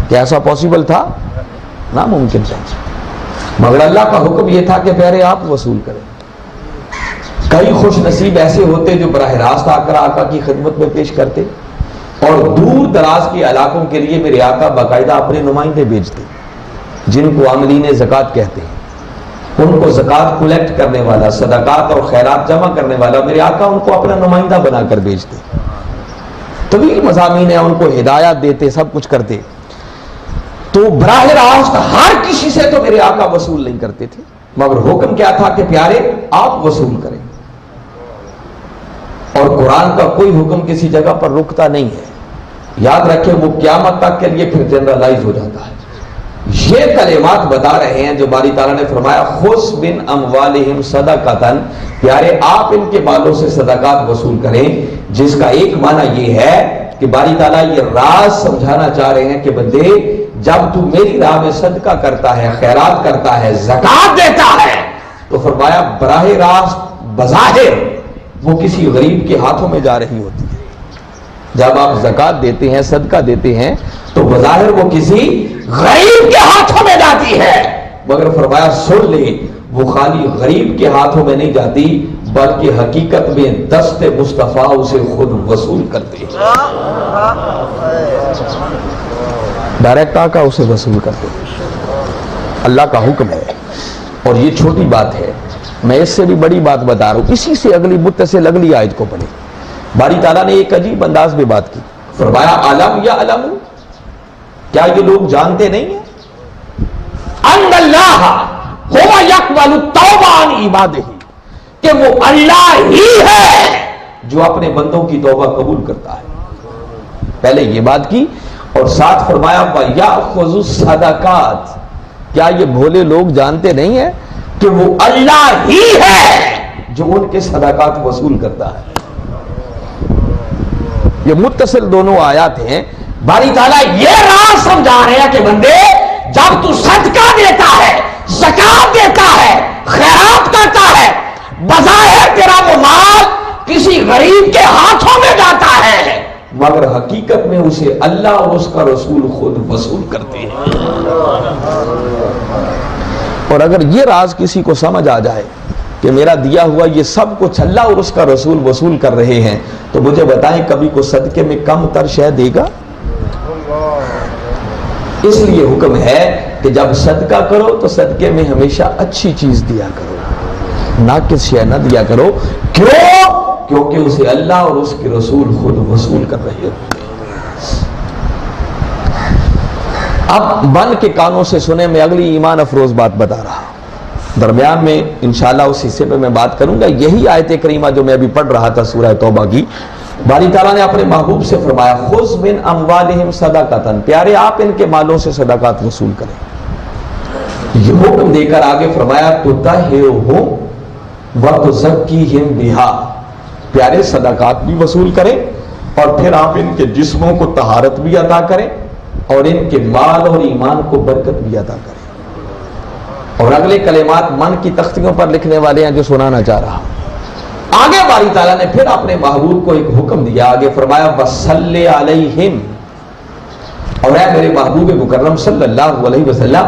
کیا ایسا پاسبل تھا؟ ناممکن تھا، مگر اللہ کا حکم یہ تھا کہ پہلے آپ وصول کریں۔ کئی خوش نصیب ایسے ہوتے جو براہ راست آ کر آقا کی خدمت میں پیش کرتے، اور دور دراز کے علاقوں کے لیے میرے آقا باقاعدہ اپنے نمائندے بھیجتے جن کو عاملین زکوٰۃ کہتے ہیں۔ ان کو زکوٰۃ کلیکٹ کرنے والا، صدقات اور خیرات جمع کرنے والا میرے آقا ان کو اپنا نمائندہ بنا کر بھیجتے۔ طویل مضامین ہیں، ان کو ہدایات دیتے، سب کچھ کرتے۔ تو براہ راست ہر کسی سے تو میرے آقا وصول نہیں کرتے تھے، مگر حکم کیا تھا کہ پیارے آپ وصول کریں۔ اور قرآن کا کوئی حکم کسی جگہ پر رکتا نہیں ہے، یاد رکھیں وہ قیامت تک کے لیے پھر جنرلائز ہو جاتا ہے۔ یہ کلمات بتا رہے ہیں جو باری تعالیٰ نے فرمایا خذ من اموالہم صدقۃ، پیارے آپ ان کے مالوں سے صدقات وصول کریں، جس کا ایک معنی یہ ہے کہ باری تعالیٰ یہ راز سمجھانا چاہ رہے ہیں کہ بندے جب تو میری راہ میں صدقہ کرتا ہے، خیرات کرتا ہے، زکوٰۃ دیتا ہے، تو فرمایا براہ راست بظاہر وہ کسی غریب کے ہاتھوں میں جا رہی ہوتی ہے۔ جب آپ زکوٰۃ دیتے ہیں، صدقہ دیتے ہیں، تو بظاہر وہ کسی غریب کے ہاتھوں میں جاتی ہے، مگر فرمایا سن لے وہ خالی غریب کے ہاتھوں میں نہیں جاتی بلکہ حقیقت میں دست مصطفیٰ اسے خود وصول کرتے ہیں۔ ڈائریکٹ آقا اسے وصول کرتے ہیں، اللہ کا حکم ہے۔ اور یہ چھوٹی بات ہے، میں اس سے بھی بڑی بات بتا رہا ہوں، اسی سے اگلی متصل اگلی آیت کو پڑھیں۔ باری تعالیٰ نے ایک عجیب انداز میں بات کی، فرمایا علم یا علم، کیا یہ لوگ جانتے نہیں ہیں ان اللہ هو يقبل التوبہ عن عبادہ، کہ وہ اللہ ہی ہے جو اپنے بندوں کی توبہ قبول کرتا ہے۔ پہلے یہ بات کی اور ساتھ فرمایا وَيَأْخُذُ الصَّدَقَاتِ، کیا یہ بھولے لوگ جانتے نہیں ہیں کہ وہ اللہ ہی ہے جو ان کے صدقات وصول کرتا ہے۔ یہ متصل دونوں آیات ہیں، باری تعالیٰ یہ راز سمجھا رہے ہیں کہ بندے جب تو صدقہ دیتا ہے، زکوٰۃ دیتا ہے، خیرات کرتا ہے، بظاہر تیرا وہ مال کسی غریب کے ہاتھوں میں جاتا ہے، مگر حقیقت میں اسے اللہ اور اس کا رسول خود وصول کرتے ہیں۔ اور اگر یہ راز کسی کو سمجھ آ جائے کہ میرا دیا ہوا یہ سب کچھ اللہ اور اس کا رسول وصول کر رہے ہیں، تو مجھے بتائیں کبھی کو صدقے میں کم تر شے دے گا؟ اس لیے حکم ہے کہ جب صدقہ کرو تو صدقے میں ہمیشہ اچھی چیز دیا کرو، ناقص شے نہ دیا کرو۔ کیوں؟ کیونکہ اسے اللہ اور اس کے رسول خود وصول کر رہے ہوتے ہیں۔ اب بن کے کانوں سے سنے، میں اگلی ایمان افروز بات بتا رہا ہوں، درمیان میں انشاءاللہ اس حصے پہ میں بات کروں گا۔ یہی آیت کریمہ جو میں ابھی پڑھ رہا تھا سورہ توبہ کی، باری تعالیٰ نے اپنے محبوب سے فرمایا خذ من اموالہم صدقۃ، پیارے آپ ان کے مالوں سے صدقات وصول کریں۔ یہ حکم دے کر آگے فرمایا تطہرہم وتزکیہم بہا، پیارے صدقات بھی وصول کریں اور پھر آپ ان کے جسموں کو طہارت بھی عطا کریں اور ان کے مال اور ایمان کو برکت بھی عطا کریں۔ اور اگلے کلمات من کی تختیوں پر لکھنے والے ہیں جو سنانا چاہ رہا ہوں۔ آگے باری تعالیٰ نے پھر اپنے محبوب کو ایک حکم دیا، آگے فرمایا وَصَلِّ عَلَيْهِمْ، اور اے میرے محبوب مکرم صلی اللہ علیہ وسلم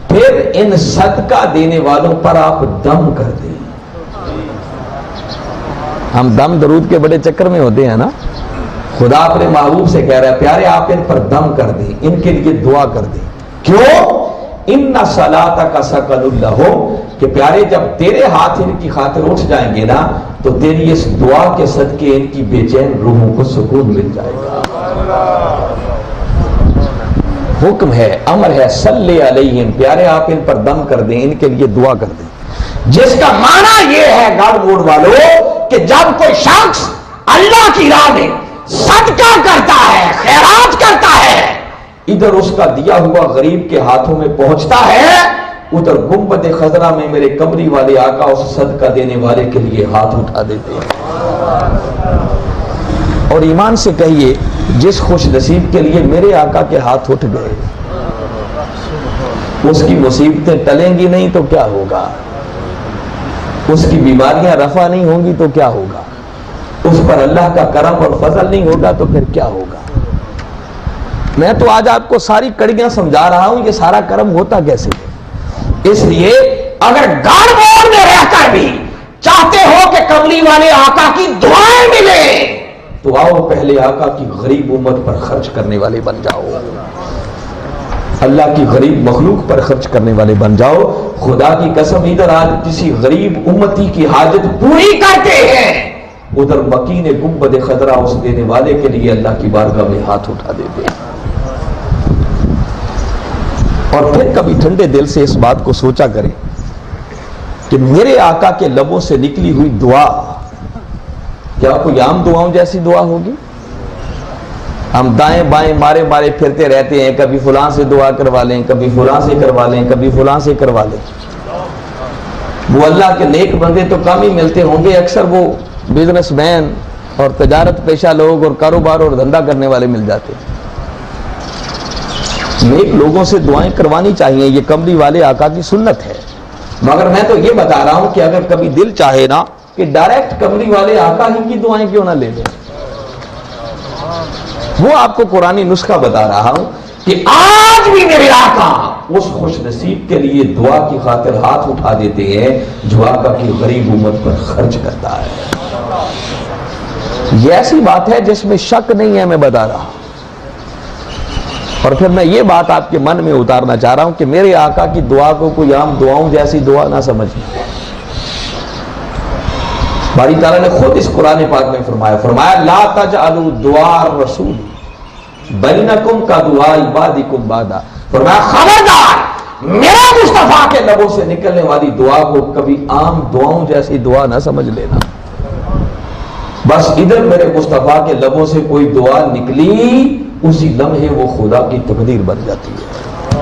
پھر ان صدقہ دینے والوں پر آپ دم کر دیں۔ ہم دم درود کے بڑے چکر میں ہوتے ہیں نا، خدا اپنے محبوب سے کہہ رہا ہے پیارے آپ ان پر دم کر دیں، ان کے لیے دعا کر دیں۔ کیوں؟ ان صلاتک سکن لہم، کہ پیارے جب تیرے ہاتھ ان کی خاطر اٹھ جائیں گے نا تو تیری اس دعا کے صدقے ان کی بے چین روحوں کو سکون مل جائے گا۔ حکم ہے، امر ہے، صلی علیہم، پیارے آپ ان پر دم کر دیں، ان کے لیے دعا کر دیں، جس کا معنی یہ ہے گاڑ موڑ والوں کہ جب کوئی شخص اللہ کی راہ میں صدقہ کرتا ہے، خیرات کرتا ہے، ادھر اس کا دیا ہوا غریب کے ہاتھوں میں پہنچتا ہے، ادھر گنبد خضرا میں میرے کمری والے آقا اس صدقہ دینے والے کے لیے ہاتھ اٹھا دیتے ہیں۔ اور ایمان سے کہیے جس خوش نصیب کے لیے میرے آقا کے ہاتھ اٹھ گئے اس کی مصیبتیں ٹلیں گی نہیں تو کیا ہوگا، اس کی بیماریاں رفع نہیں ہوں گی تو کیا ہوگا، اس پر اللہ کا کرم اور فضل نہیں ہوگا تو پھر کیا ہوگا۔ میں تو آج آپ کو ساری کڑیاں سمجھا رہا ہوں یہ سارا کرم ہوتا کیسے ہے۔ اس لیے اگر گاڑ موڑ میں رہ کر بھی چاہتے ہو کہ کملی والے آقا کی دعائیں ملیں تو آؤ پہلے آقا کی غریب امت پر خرچ کرنے والے بن جاؤ، اللہ کی غریب مخلوق پر خرچ کرنے والے بن جاؤ۔ خدا کی قسم ادھر آج کسی غریب امتی کی حاجت پوری کرتے ہیں، ادھر مکین گنبد خضرا اس دینے والے کے لیے اللہ کی بارگاہ میں ہاتھ اٹھا دیتے ہیں۔ اور پھر کبھی ٹھنڈے دل سے اس بات کو سوچا کریں کہ میرے آقا کے لبوں سے نکلی ہوئی دعا کیا کوئی عام دعاؤں جیسی دعا ہوگی؟ ہم دائیں بائیں مارے مارے پھرتے رہتے ہیں، کبھی فلاں سے دعا کروا لیں، کبھی فلاں سے کروا لیں، کبھی فلاں سے کروا لیں۔ وہ اللہ کے نیک بندے تو کم ہی ملتے ہوں گے، اکثر وہ بزنس مین اور تجارت پیشہ لوگ اور کاروبار اور دھندا کرنے والے مل جاتے ہیں۔ نیک لوگوں سے دعائیں کروانی چاہیے، یہ کملی والے آقا کی سنت ہے۔ مگر میں تو یہ بتا رہا ہوں کہ اگر کبھی دل چاہے نا کہ ڈائریکٹ کملی والے آقا ہی کی دعائیں کیوں نہ لے لیں، وہ آپ کو قرآنی نسخہ بتا رہا ہوں کہ آج بھی میرے آقا اس خوش نصیب کے لیے دعا کی خاطر ہاتھ اٹھا دیتے ہیں جو آقا کی غریب امت پر خرچ کرتا ہے۔ یہ ایسی بات ہے جس میں شک نہیں ہے، میں بتا رہا ہوں۔ اور پھر میں یہ بات آپ کے من میں اتارنا چاہ رہا ہوں کہ میرے آقا کی دعا کو کوئی عام دعاؤں جیسی دعا نہ سمجھیں۔ باری تعالیٰ نے خود اس قرآن پاک میں فرمایا لا تجعلوا دعاء الرسول بینکم کا دعاء عبادکم بعدا، فرمایا خبردار میرے مصطفیٰ کے لبوں سے نکلنے والی دعا کو کبھی عام دعاؤں جیسی دعا نہ سمجھ لینا۔ بس ادھر میرے مصطفیٰ کے لبوں سے کوئی دعا نکلی اسی لمحے وہ خدا کی تقدیر بن جاتی ہے۔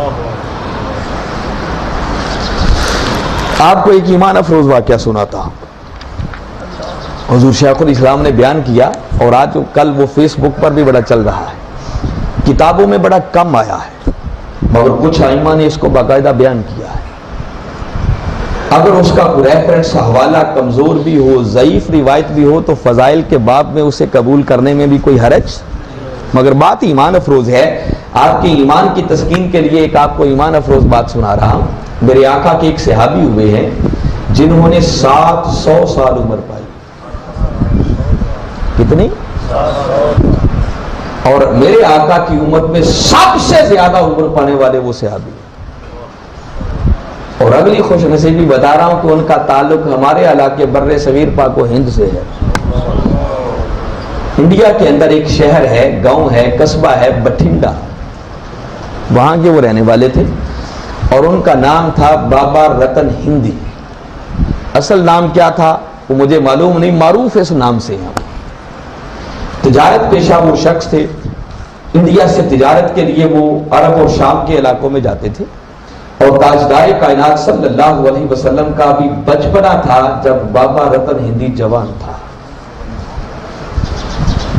آپ کو ایک ایمان افروز واقعہ سناتا ہوں۔ حضور شیخ الاسلام نے بیان کیا اور آج کل وہ فیس بک پر بھی بڑا چل رہا ہے، کتابوں میں بڑا کم آیا ہے مگر کچھ ائمہ نے اس کو باقاعدہ بیان کیا ہے۔ اگر اس کا ریفرنس حوالہ کمزور بھی ہو، ضعیف روایت بھی ہو تو فضائل کے باب میں اسے قبول کرنے میں بھی کوئی حرج، مگر بات ایمان افروز ہے۔ آپ کے ایمان کی تسکین کے لیے ایک آپ کو ایمان افروز بات سنا رہا ہوں۔ میرے آقا کے ایک صحابی ہوئے ہیں جنہوں نے 700 سال عمر پائی۔ کتنی؟ اور میرے آقا کی امت میں سب سے زیادہ عمر پانے والے وہ صحابی ہیں۔ اور اگلی خوش نصیبی بتا رہا ہوں کہ ان کا تعلق ہمارے علاقے بر صغیر پاک و ہند سے ہے۔ انڈیا کے اندر ایک شہر ہے، گاؤں ہے، قصبہ ہے بٹھنڈا، وہاں کے وہ رہنے والے تھے اور ان کا نام تھا بابا رتن ہندی۔ اصل نام کیا تھا وہ مجھے معلوم نہیں، معروف اس نام سے ہیں۔ تجارت پیشہ وہ شخص تھے، انڈیا سے تجارت کے لیے وہ عرب اور شام کے علاقوں میں جاتے تھے، اور تاجدار کائنات صلی اللہ علیہ وسلم کا بھی بچپنا تھا جب بابا رتن ہندی جوان تھا۔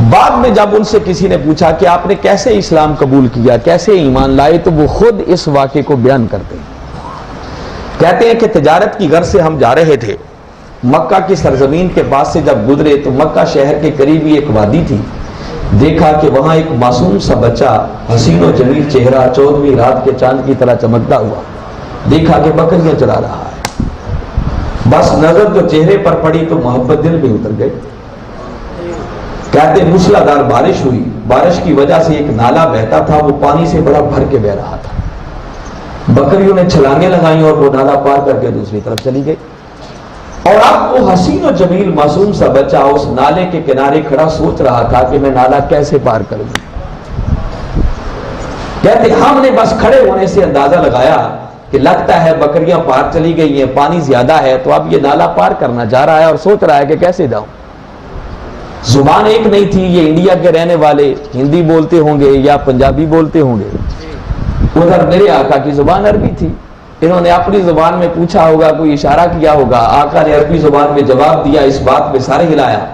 بعد میں جب ان سے کسی نے پوچھا کہ آپ نے کیسے اسلام قبول کیا، کیسے ایمان لائے، تو وہ خود اس واقعے کو بیان کرتے ہیں۔ کہتے ہیں کہ تجارت کی غرض سے ہم جا رہے تھے، مکہ کی سرزمین کے پاس سے جب گزرے تو مکہ شہر کے قریب ہی ایک وادی تھی، دیکھا کہ وہاں ایک معصوم سا بچہ حسین و جمیل چہرہ 14ویں رات کے چاند کی طرح چمکتا ہوا، دیکھا کہ بکریاں چرا رہا ہے۔ بس نظر جو چہرے پر پڑی تو محبت دل میں اتر گئی۔ کہتے موسلادھار بارش ہوئی، بارش کی وجہ سے ایک نالا بہتا تھا، وہ پانی سے بڑا بھر کے بہ رہا تھا۔ بکریوں نے چھلانگیں لگائیں اور وہ نالا پار کر کے دوسری طرف چلی گئی، اور اب وہ حسین و جمیل معصوم سا بچہ اس نالے کے کنارے کھڑا سوچ رہا تھا کہ میں نالا کیسے پار کروں۔ کہتے ہم نے بس کھڑے ہونے سے اندازہ لگایا کہ لگتا ہے بکریاں پار چلی گئی ہیں، پانی زیادہ ہے تو اب یہ نالا پار کرنا چاہ رہا ہے اور سوچ رہا ہے کہ کیسے جاؤں۔ زبان ایک نہیں تھی، یہ انڈیا کے رہنے والے ہندی بولتے ہوں گے یا پنجابی بولتے ہوں گے، ادھر میرے آقا کی زبان عربی تھی۔ انہوں نے اپنی زبان میں پوچھا ہوگا، کوئی اشارہ کیا ہوگا، آقا نے عربی زبان میں جواب دیا، اس بات میں سر ہلایا،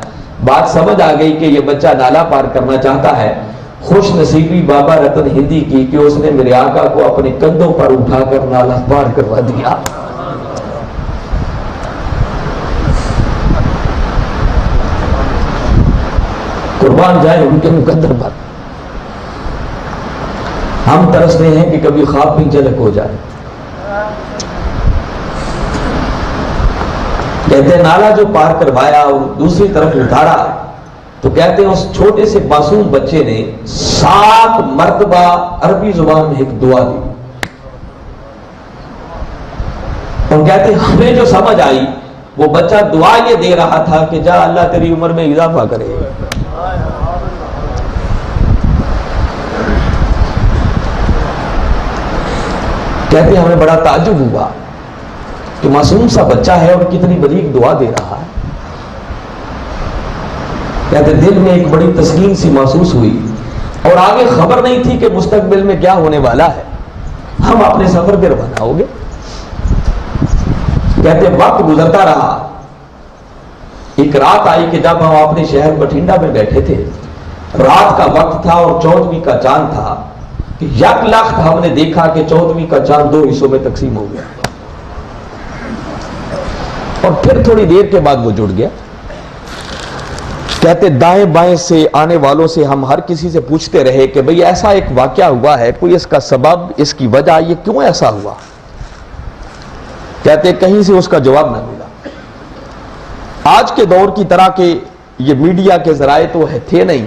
بات سمجھ آ گئی کہ یہ بچہ نالا پار کرنا چاہتا ہے۔ خوش نصیبی بابا رتن ہندی کی کہ اس نے میرے آقا کو اپنے کندھوں پر اٹھا کر نالا پار کروا دیا۔ قربان جائے ان کے مقدر پر۔ ہم ترستے ہیں کہ کبھی خواب بھی جھلک ہو جائے۔ کہتے ہیں نالا جو پار کروایا اور دوسری طرف اتارا تو کہتے ہیں اس چھوٹے سے معصوم بچے نے 7 مرتبہ عربی زبان میں ایک دعا دی، اور کہتے ہیں ہمیں جو سمجھ آئی وہ بچہ دعا یہ دے رہا تھا کہ جا اللہ تیری عمر میں اضافہ کرے۔ کہتے ہیں ہمیں بڑا تعجب ہوا کہ معصوم سا بچہ ہے اور کتنی بڑی دعا دے رہا ہے۔ کہتے دل میں ایک بڑی تسکین سی محسوس ہوئی، اور آگے خبر نہیں تھی کہ مستقبل میں کیا ہونے والا ہے، ہم اپنے سفر پہ روانہ ہو گئے۔ کہتے وقت گزرتا رہا، ایک رات آئی کہ جب ہم اپنے شہر بٹھنڈا میں بیٹھے تھے، رات کا وقت تھا اور 14ویں کا چاند تھا، کہ یک لخت ہم نے دیکھا کہ 14ویں کا چاند 2 حصوں میں تقسیم ہو گیا، اور پھر تھوڑی دیر کے بعد وہ جڑ گیا۔ کہتے دائیں بائیں سے آنے والوں سے ہم ہر کسی سے پوچھتے رہے کہ بھئی ایسا ایک واقعہ ہوا ہے، کوئی اس کا سبب، اس کی وجہ، یہ کیوں ایسا ہوا؟ کہتے کہیں سے اس کا جواب نہ ملا۔ آج کے دور کی طرح کے یہ میڈیا کے ذرائع تو تھے نہیں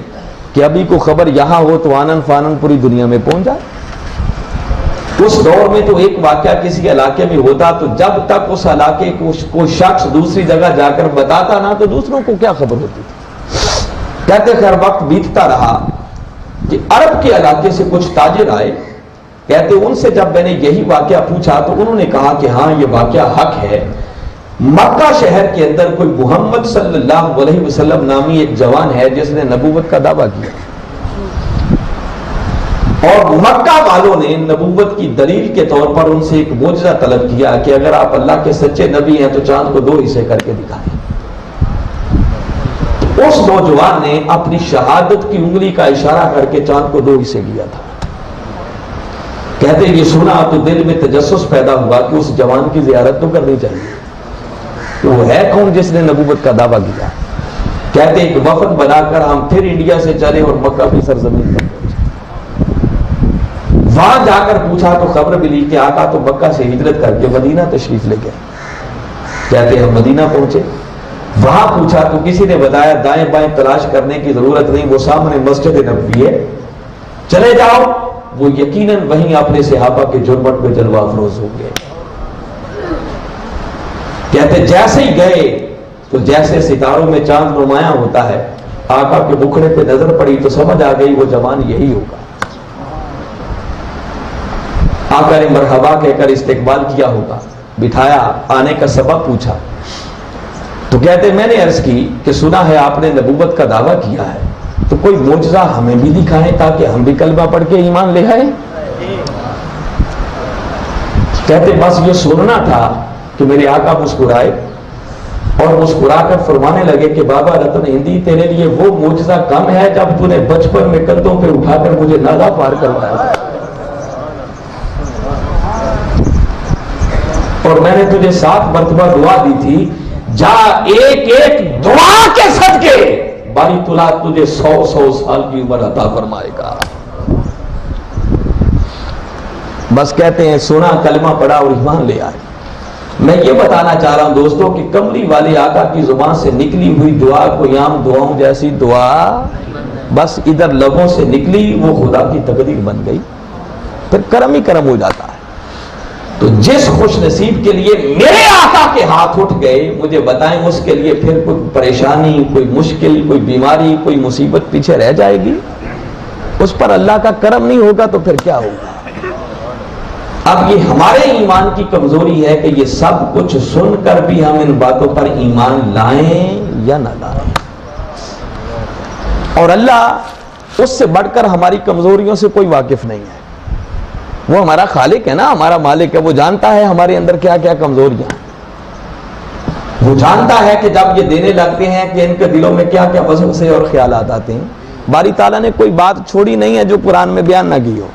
کہ ابھی کو خبر یہاں ہو تو آنن فانن پوری دنیا میں پہنچ جائے۔ اس دور میں تو ایک واقعہ کسی علاقے میں ہوتا تو جب تک اس علاقے کو کوئی شخص دوسری جگہ جا کر بتاتا نہ تو دوسروں کو کیا خبر ہوتی تھی۔ کہتے خیر وقت بیتتا رہا کہ عرب کے علاقے سے کچھ تاجر آئے، کہتے ان سے جب میں نے یہی واقعہ پوچھا تو انہوں نے کہا کہ ہاں یہ واقعہ حق ہے، مکہ شہر کے اندر کوئی محمد صلی اللہ علیہ وسلم نامی ایک جوان ہے جس نے نبوت کا دعویٰ کیا، اور مکہ والوں نے نبوت کی دلیل کے طور پر ان سے ایک معجزہ طلب کیا کہ اگر آپ اللہ کے سچے نبی ہیں تو چاند کو 2 حصے کر کے دکھائیں۔ اس نوجوان نے اپنی شہادت کی انگلی کا اشارہ کر کے چاند کو 2 حصے کیا تھا۔ کہتے یہ سنا تو دل میں تجسس پیدا ہوا کہ اس جوان کی زیارت تو کرنی چاہیے، وہ ہے کون جس نے نبوت کا دعویٰ کیا۔ کہتے ایک وفد بنا کر ہم پھر انڈیا سے چلے اور مکہ کی سرزمین پر پہنچے۔ وہاں جا کر پوچھا تو خبر ملی کہ آقا تو مکہ سے ہجرت کر کے مدینہ تشریف لے گئے۔ کہتے ہم مدینہ پہنچے، وہاں پوچھا تو کسی نے بتایا دائیں بائیں تلاش کرنے کی ضرورت نہیں، وہ سامنے مسجد نبوی ہے، چلے جاؤ۔ وہ یقیناً وہیں اپنے صحابہ کے جرمٹ میں جلوہ افروز ہو گئے۔ کہتے جیسے ہی گئے تو جیسے ستاروں میں چاند نمایاں ہوتا ہے، آقا کے مکھڑے پہ نظر پڑی تو سمجھ آ گئی وہ جوان یہی ہوگا۔ آقا نے مرحبا کہہ کر استقبال کیا ہوگا، بٹھایا، آنے کا سبب پوچھا تو کہتے میں نے عرض کی کہ سنا ہے آپ نے نبوت کا دعویٰ کیا ہے، تو کوئی معجزہ ہمیں بھی دکھائیں تاکہ ہم بھی کلمہ پڑھ کے ایمان لے آئیں۔ کہتے بس یہ سننا تھا کہ میرے آقا مسکرائے اور مسکرا کر فرمانے لگے کہ بابا رتن ہندی تیرے لیے وہ معجزہ کم ہے جب تو نے بچپن میں کندھوں پہ اٹھا کر مجھے نالا پار کروایا، اور میں نے تجھے 7 مرتبہ دعا دی تھی، جا ایک ایک دعا کے صدقے باری تعالیٰ تجھے 100 سال کی عمر عطا فرمائے گا۔ بس کہتے ہیں سنا، کلمہ پڑھا اور ایمان لے آئے۔ میں یہ بتانا چاہ رہا ہوں دوستوں کہ کملی والے آقا کی زبان سے نکلی ہوئی دعا کوئی عام دعاؤں جیسی دعا بس ادھر لبوں سے نکلی وہ خدا کی تقدیر بن گئی، پھر کرم ہی کرم ہو جاتا ہے۔ تو جس خوش نصیب کے لیے میرے آقا کے ہاتھ اٹھ گئے، مجھے بتائیں اس کے لیے پھر کوئی پریشانی، کوئی مشکل، کوئی بیماری، کوئی مصیبت پیچھے رہ جائے گی؟ اس پر اللہ کا کرم نہیں ہوگا تو پھر کیا ہوگا؟ اب یہ ہمارے ایمان کی کمزوری ہے کہ یہ سب کچھ سن کر بھی ہم ان باتوں پر ایمان لائیں یا نہ لائیں، اور اللہ اس سے بڑھ کر ہماری کمزوریوں سے کوئی واقف نہیں ہے۔ وہ ہمارا خالق ہے نا، ہمارا مالک ہے، وہ جانتا ہے ہمارے اندر کیا کیا کمزوریاں ہیں، وہ جانتا ہے کہ جب یہ دینے لگتے ہیں کہ ان کے دلوں میں کیا کیا وسوسے اور خیالات آتے ہیں۔ باری تعالیٰ نے کوئی بات چھوڑی نہیں ہے جو قرآن میں بیان نہ کی ہو،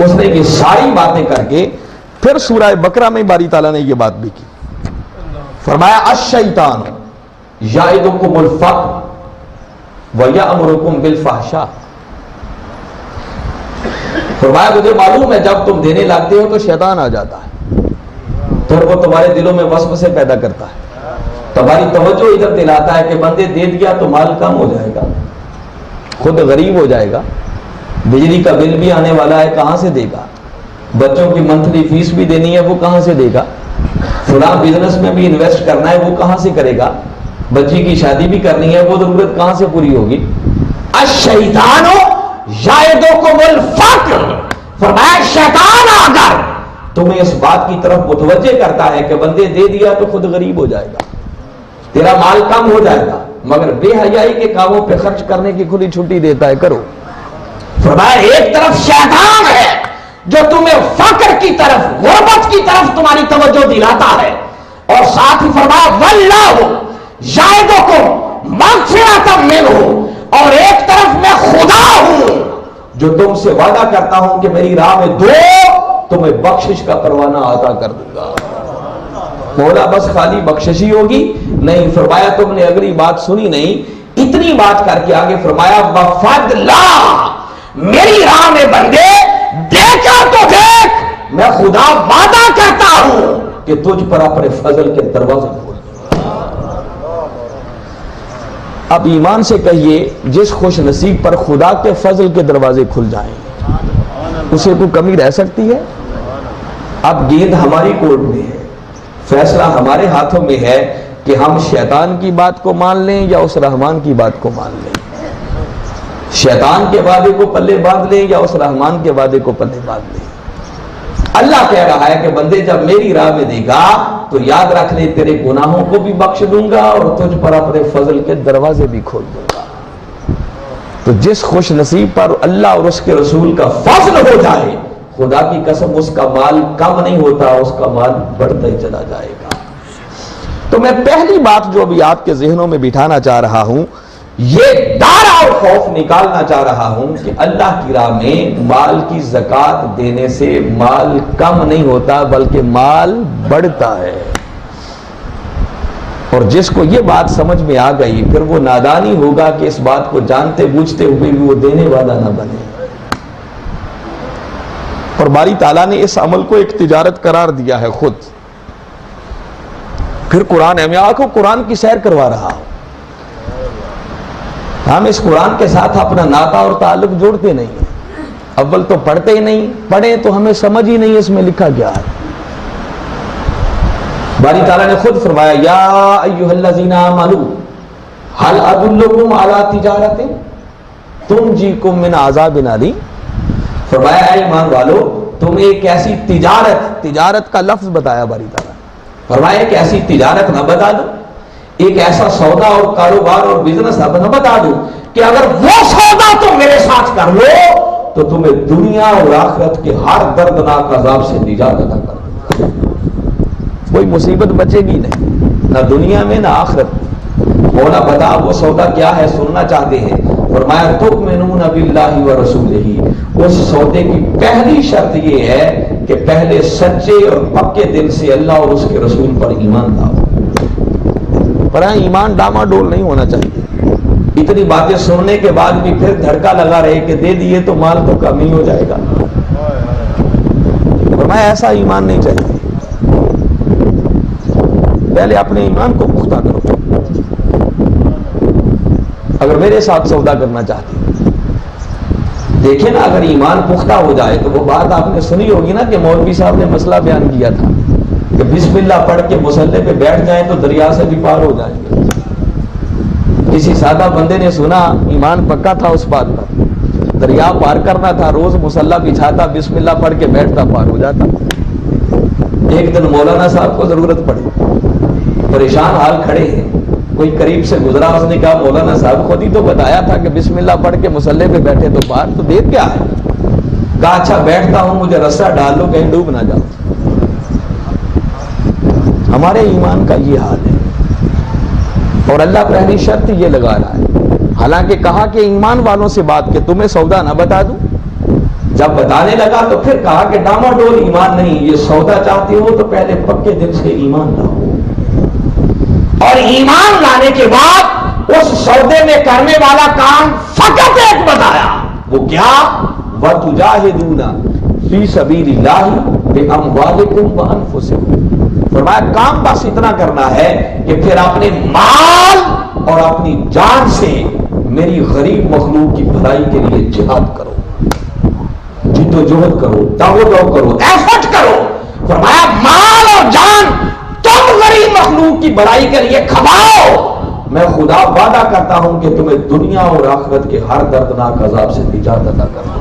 اس نے یہ ساری باتیں کر کے پھر سورہ بقرہ میں باری تعالیٰ نے یہ بات بھی کی، فرمایا الشیطان یعدکم الفقر ویأمرکم بالفحشاء، فرمایا مجھے معلوم ہے جب تم دینے لگتے ہو تو شیطان آ جاتا ہے، پھر وہ تمہارے دلوں میں وسوسے پیدا کرتا ہے، تمہاری توجہ ادھر دلاتا ہے کہ بندے دے دیا تو مال کم ہو جائے گا، خود غریب ہو جائے گا، بجلی کا بل بھی آنے والا ہے کہاں سے دے گا، بچوں کی منتھلی فیس بھی دینی ہے وہ کہاں سے دے گا، فلاں بزنس میں بھی انویسٹ کرنا ہے وہ کہاں سے کرے گا، بچی کی شادی بھی کرنی ہے وہ ضرورت کہاں سے پوری ہوگی۔ الشیطان یعدکم الفقر، فرمایا شیطان اگر تمہیں اس بات کی طرف متوجہ کرتا ہے کہ بندے دے دیا تو خود غریب ہو جائے گا، تیرا مال کم ہو جائے گا، مگر بے حیائی کے کاموں پہ خرچ کرنے کی کھلی چھٹی دیتا ہے، کرو۔ فرمایا ایک طرف شیطان ہے جو تمہیں فقر کی طرف، غربت کی طرف تمہاری توجہ دلاتا ہے، اور ساتھ ہی فرمایا واللہ یعدکم مغفرۃ منہ، اور ایک طرف میں خدا ہوں جو تم سے وعدہ کرتا ہوں کہ میری راہ میں دو تمہیں بخشش کا پروانہ عطا کر دوں گا۔ مولا بس خالی بخشش ہی ہوگی؟ نہیں، فرمایا تم نے اگلی بات سنی نہیں، اتنی بات کر کے آگے فرمایا وفضلا، میری راہ میں بندے دیکھا تو دیکھ، میں خدا وعدہ کرتا ہوں کہ تجھ پر اپنے فضل کے دروازے کھول دوں گا۔ اب ایمان سے کہیے جس خوش نصیب پر خدا کے فضل کے دروازے کھل جائیں اسے کوئی کمی رہ سکتی ہے؟ اب گیند ہماری کورٹ میں ہے، فیصلہ ہمارے ہاتھوں میں ہے کہ ہم شیطان کی بات کو مان لیں یا اس رحمان کی بات کو مان لیں، شیطان کے وعدے کو پلے باندھ لیں یا اس رحمان کے وعدے کو پلے باندھ لیں۔ اللہ کہہ رہا ہے کہ بندے جب میری راہ میں دے گا تو یاد رکھ لے تیرے گناہوں کو بھی بخش دوں گا اور تجھ پر اپنے فضل کے دروازے بھی کھول دوں گا۔ تو جس خوش نصیب پر اللہ اور اس کے رسول کا فضل ہو جائے، خدا کی قسم اس کا مال کم نہیں ہوتا، اس کا مال بڑھتا ہی چلا جائے گا۔ تو میں پہلی بات جو ابھی آپ کے ذہنوں میں بٹھانا چاہ رہا ہوں، یہ ڈر اور خوف نکالنا چاہ رہا ہوں کہ اللہ کی راہ میں مال کی زکوٰۃ دینے سے مال کم نہیں ہوتا بلکہ مال بڑھتا ہے، اور جس کو یہ بات سمجھ میں آ گئی پھر وہ نادانی ہوگا کہ اس بات کو جانتے بوجھتے ہوئے بھی وہ دینے والا نہ بنے۔ اور باری تعالیٰ نے اس عمل کو ایک تجارت قرار دیا ہے خود۔ پھر قرآن ہے، میں آپ کو قرآن کی سیر کروا رہا ہوں، ہم اس قرآن کے ساتھ اپنا ناطہ اور تعلق جوڑتے نہیں ہیں، اول تو پڑھتے ہی نہیں، پڑھیں تو ہمیں سمجھ ہی نہیں اس میں لکھا گیا ہے۔ باری تعالیٰ نے خود فرمایا یا ایھا الذین آمنوا هل ادلکم علی تجارت تنجیکم من عذاب علیم، فرمایا اے ایمان والو تم ایک ایسی تجارت کا لفظ بتایا باری تعالیٰ، فرمایا ایک ایسی تجارت نہ بتا دو، ایک ایسا سودا اور کاروبار اور بزنس نہ بتا دو کہ اگر وہ سودا تم میرے ساتھ کر لو تو تمہیں دنیا اور آخرت کے ہر دردناک عذاب سے نجات عطا کر دوں، کوئی مصیبت بچے گی نہیں، نہ دنیا میں نہ آخرت میں۔ مولا بتا وہ سودا کیا ہے، سننا چاہتے ہیں۔ فرمایا تؤمنون باللہ ورسولہ، اس سودے کی پہلی شرط یہ ہے کہ پہلے سچے اور پکے دل سے اللہ اور اس کے رسول پر ایمان لاؤ۔ پر ایمان ڈاما ڈول نہیں ہونا چاہیے، اتنی باتیں سننے کے بعد بھی پھر دھڑکا لگا رہے کہ دے دیے تو مال تو کم ہی ہو جائے گا، فرمایا ایسا ایمان نہیں چاہیے، پہلے اپنے ایمان کو پختہ کرو۔ اگر میرے ساتھ سودا کرنا چاہتے ہیں، دیکھیں نا اگر ایمان پختہ ہو جائے تو وہ بات آپ نے سنی ہوگی نا کہ مولوی صاحب نے مسئلہ بیان کیا تھا کہ بسم اللہ پڑھ کے مصلے پہ بیٹھ جائیں تو دریا سے بھی پار ہو جائیں گے۔ کسی سادہ بندے نے سنا، ایمان پکا تھا اس بات پر، دریا پار کرنا تھا، روز مصلی بچھاتا، بسم اللہ پڑھ کے بیٹھتا، پار ہو جاتا۔ ایک دن مولانا صاحب کو ضرورت پڑی، پریشان حال کھڑے ہیں، کوئی قریب سے گزرا، اس نے کہا مولانا صاحب خود ہی تو بتایا تھا کہ بسم اللہ پڑھ کے مصلی پہ بیٹھے تو پار، تو دیر کیا ہے؟ کہا اچھا بیٹھتا ہوں، مجھے رسہ ڈال دو کہیں ڈوب نہ جاؤ۔ ہمارے ایمان کا یہ حال ہے، اور اللہ پہلی شرط یہ لگا رہا ہے، حالانکہ کہا کہ ایمان والوں سے بات کہ تمہیں سودا نہ بتا دوں، جب بتانے لگا تو پھر کہا کہ ڈاما ڈول ایمان نہیں، یہ سودا چاہتے ہو تو پہلے پکے دل سے ایمان لاؤ، اور ایمان لانے کے بعد اس سودے میں کرنے والا کام فقط ایک بتایا، وہ کیا؟ وَتُجَاهِدُونَ فِي سَبِيلِ اللَّهِ بِأَمْوَالِكُمْ وَأَنفُسِكُمْ، فرمایا کام بس اتنا کرنا ہے کہ پھر اپنے مال اور اپنی جان سے میری غریب مخلوق کی بھلائی کے لیے جہاد کرو، جد و جہد کرو، داو کرو، ایفرٹ کرو۔ فرمایا مال اور جان تم غریب مخلوق کی بڑائی کے لیے کھپاؤ، میں خدا وعدہ کرتا ہوں کہ تمہیں دنیا اور آخرت کے ہر دردناک عذاب سے نجات عطا کروں۔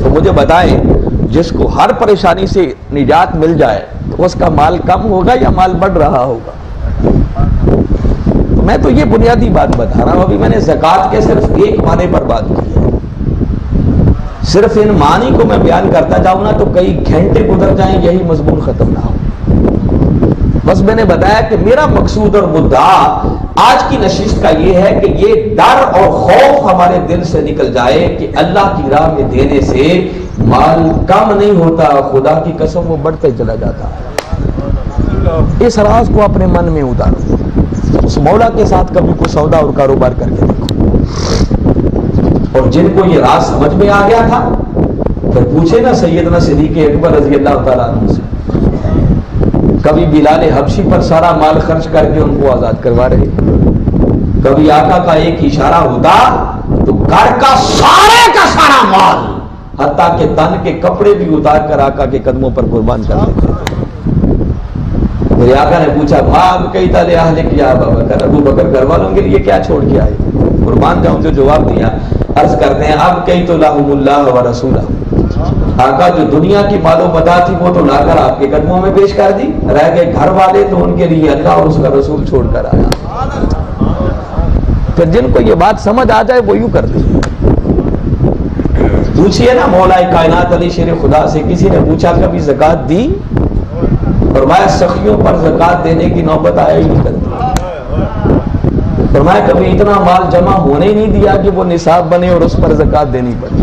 تو مجھے بتائیں، جس کو ہر پریشانی سے نجات مل جائے تو اس کا مال کم ہوگا یا مال بڑھ رہا ہوگا؟ میں تو یہ بنیادی بات بتا رہا ہوں، ابھی میں نے زکوٰۃ کے صرف ایک معنی پر بات کی ہے، صرف ان معنی کو میں بیان کرتا جاؤں نا تو کئی گھنٹے گزر جائیں، یہی مضمون ختم نہ ہو۔ بس میں نے بتایا کہ میرا مقصود اور مدعا آج کی نشست کا یہ ہے کہ یہ ڈر اور خوف ہمارے دل سے نکل جائے کہ اللہ کی راہ میں دینے سے مال کم نہیں ہوتا، خدا کی قسم وہ بڑھتے چلا جاتا ہے۔ اس راز کو اپنے من میں اتارو، اس مولا کے ساتھ کبھی کوئی سودا اور کاروبار کر کے دیکھو۔ اور جن کو یہ راز سمجھ میں آ گیا تھا پھر پوچھے نا سیدنا صدیق اکبر رضی اللہ تعالیٰ عنہ سے، کبھی بلال حبشی پر سارا مال خرچ کر کے ان کو آزاد کروا رہے، کبھی آقا کا ایک اشارہ ہوتا تو گھر کا سارا مال حتیٰ کہ تن کے کپڑے بھی اتار کر آقا کے قدموں پر قربان کر دیتے۔ میرے آقا نے پوچھا بھاگ کئی تالے اہلِ کیا ابا بکر، ابو بکر گھر والوں کے لیے کیا چھوڑ کے آئے؟ قربان جاؤں جو جواب دیا، عرض کرتے ہیں اب کئی تو لہم اللہ و رسولہ، آقا جو دنیا کی مال و متاع تھی وہ تو لا کر آپ کے قدموں میں پیش کر دی، رہ گئے گھر والے تو ان کے لیے اللہ اور اس کا رسول چھوڑ کر آیا۔ پھر جن کو یہ بات سمجھ آ جائے وہ یوں کر دیں۔ پوچھئے نا مولا کائنات علی شیر خدا سے، کسی نے پوچھا کبھی زکوٰۃ دی؟ فرمایا سخیوں پر زکوٰۃ دینے کی نوبت آیا ہی نہیں کرتی۔ فرمایا کبھی اتنا مال جمع ہونے ہی نہیں دیا کہ وہ نصاب بنے اور اس پر زکوٰۃ دینی پڑے،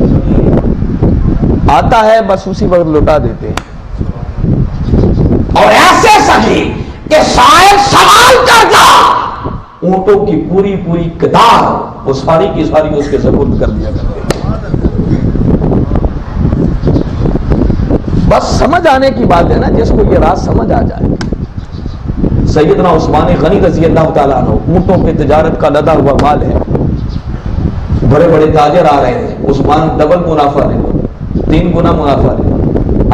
آتا ہے بس اسی وقت لوٹا دیتے ہیں۔ اور ایسے سخی کہ سائل سوال کرتا اونٹوں کی پوری قطار وہ ساری کی ساری اس کے سپرد کر دیا کرتے ہیں۔ بس سمجھ آنے کی بات ہے نا، جس کو یہ راز سمجھ آ جائے۔ سیدنا عثمان غنی رضی اللہ تعالیٰ عنہ، اونٹوں پہ تجارت کا لدا ہوا مال ہے، بڑے بڑے تاجر آ رہے ہیں، عثمان ڈبل منافع لے لو، 3 گنا منافع لے لو۔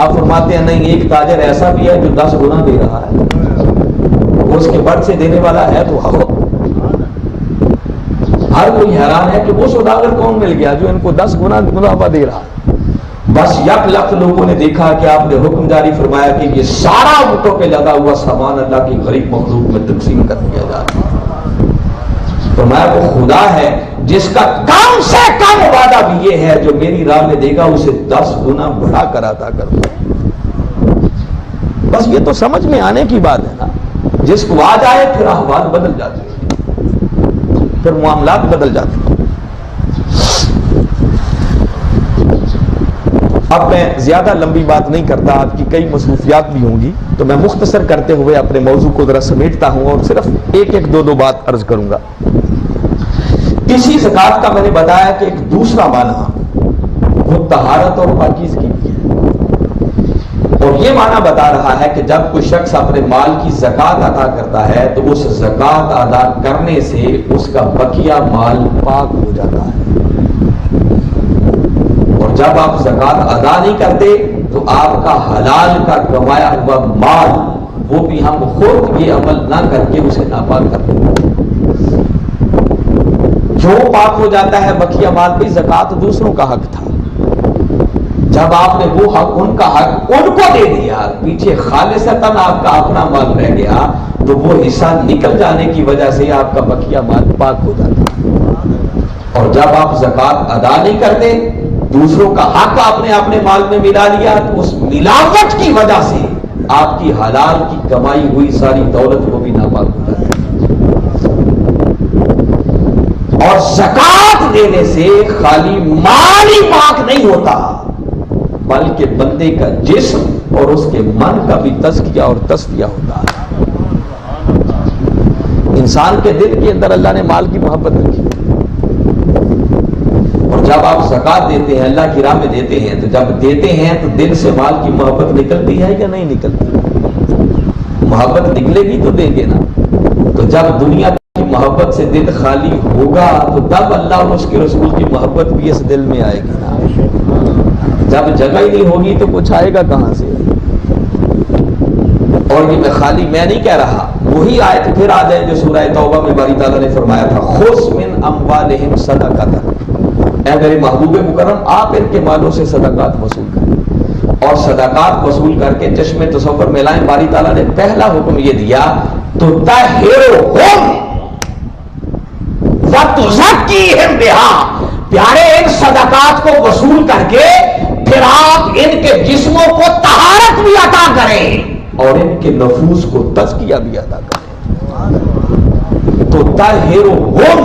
آپ فرماتے ہیں نہیں، ایک تاجر ایسا بھی ہے جو 10 گنا دے رہا ہے، اس کے بڑھ سے دینے والا ہے تو ہر کوئی حیران ہے کہ وہ سوداگر کون مل گیا جو ان کو 10 گنا منافع دے رہا ہے۔ بس یک لخت لوگوں نے دیکھا کہ آپ نے حکم جاری فرمایا کہ یہ سارا اونٹوں پہ لگا ہوا سامان اللہ کی غریب مخلوق میں تقسیم کر دیا جائے۔ فرمایا وہ خدا ہے جس کا کم سے کم وعدہ بھی یہ ہے جو میری راہ میں دے گا اسے 10 گنا بڑھا کر عطا کروں۔ بس یہ تو سمجھ میں آنے کی بات ہے نا، جس کو آ جائے پھر احوال بدل جاتے ہیں، پھر معاملات بدل جاتے ہیں۔ اب میں زیادہ لمبی بات نہیں کرتا، آپ کی کئی مصروفیات بھی ہوں گی، تو میں مختصر کرتے ہوئے اپنے موضوع کو ذرا سمیٹتا ہوں اور صرف ایک دو بات عرض کروں گا۔ اسی زکوٰۃ کا میں نے بتایا کہ ایک دوسرا معنی وہ طہارت اور پاکیزگی کی ہے، اور یہ معنی بتا رہا ہے کہ جب کوئی شخص اپنے مال کی زکوٰۃ ادا کرتا ہے تو اس زکوٰۃ ادا کرنے سے اس کا بقیہ مال پاک ہو جاتا ہے، اور جب آپ زکوٰۃ ادا نہیں کرتے تو آپ کا حلال کا کمایا ہوا مال وہ بھی ہم خود یہ عمل نہ کر کے اسے ناپاک کر دیتے ہیں۔ جو پاک ہو جاتا ہے بقیہ مال بھی، زکوٰۃ دوسروں کا حق تھا، جب آپ نے وہ حق ان کا حق ان کو دے دیا، پیچھے خالصتاً آپ کا اپنا مال رہ گیا، تو وہ حصہ نکل جانے کی وجہ سے آپ کا بقیہ مال پاک ہو جاتا۔ اور جب آپ زکوٰۃ ادا نہیں کرتے، دوسروں کا حق آپ نے اپنے مال میں ملا لیا، تو اس ملاوٹ کی وجہ سے آپ کی حلال کی کمائی ہوئی ساری دولت کو بھی ناپاک ہو جاتی ہے۔ اور زکوٰۃ دینے سے خالی مال ہی پاک نہیں ہوتا، بلکہ بندے کا جسم اور اس کے من کا بھی تزکیہ اور تصفیہ ہوتا ہے۔ انسان کے دل کے اندر اللہ نے مال کی محبت رکھی، اور جب آپ زکوٰۃ دیتے ہیں، اللہ کی راہ میں دیتے ہیں، تو جب دیتے ہیں تو دل سے مال کی محبت نکلتی ہے یا نہیں نکلتی؟ محبت نکلے گی تو دیں گے نا۔ تو جب دنیا کی محبت سے دل خالی ہوگا تو تب اللہ اور اس کے رسول کی محبت بھی اس دل میں آئے گی نا۔ جب جگہ ہی نہیں ہوگی تو کچھ آئے گا کہاں سے؟ اور یہ خالی میں نہیں کہہ رہا، وہی آیت پھر آ جائے جو سورہ توبہ میں باری تعالیٰ نے فرمایا تھا، خذ من اموالہم صدقۃ، اے میرے محبوب مکرم آپ ان کے مالوں سے صدقات وصول کریں، اور صدقات وصول کر کے چشم تصور میں لائیں۔ باری تعالیٰ نے پہلا حکم یہ دیا، تطہرہم وتزکیہم بہا، پیارے ان صدقات کو وصول کر کے پھر آپ ان کے جسموں کو طہارت بھی عطا کریں اور ان کے نفوس کو تزکیہ بھی عطا کریں۔ تو طہرہم،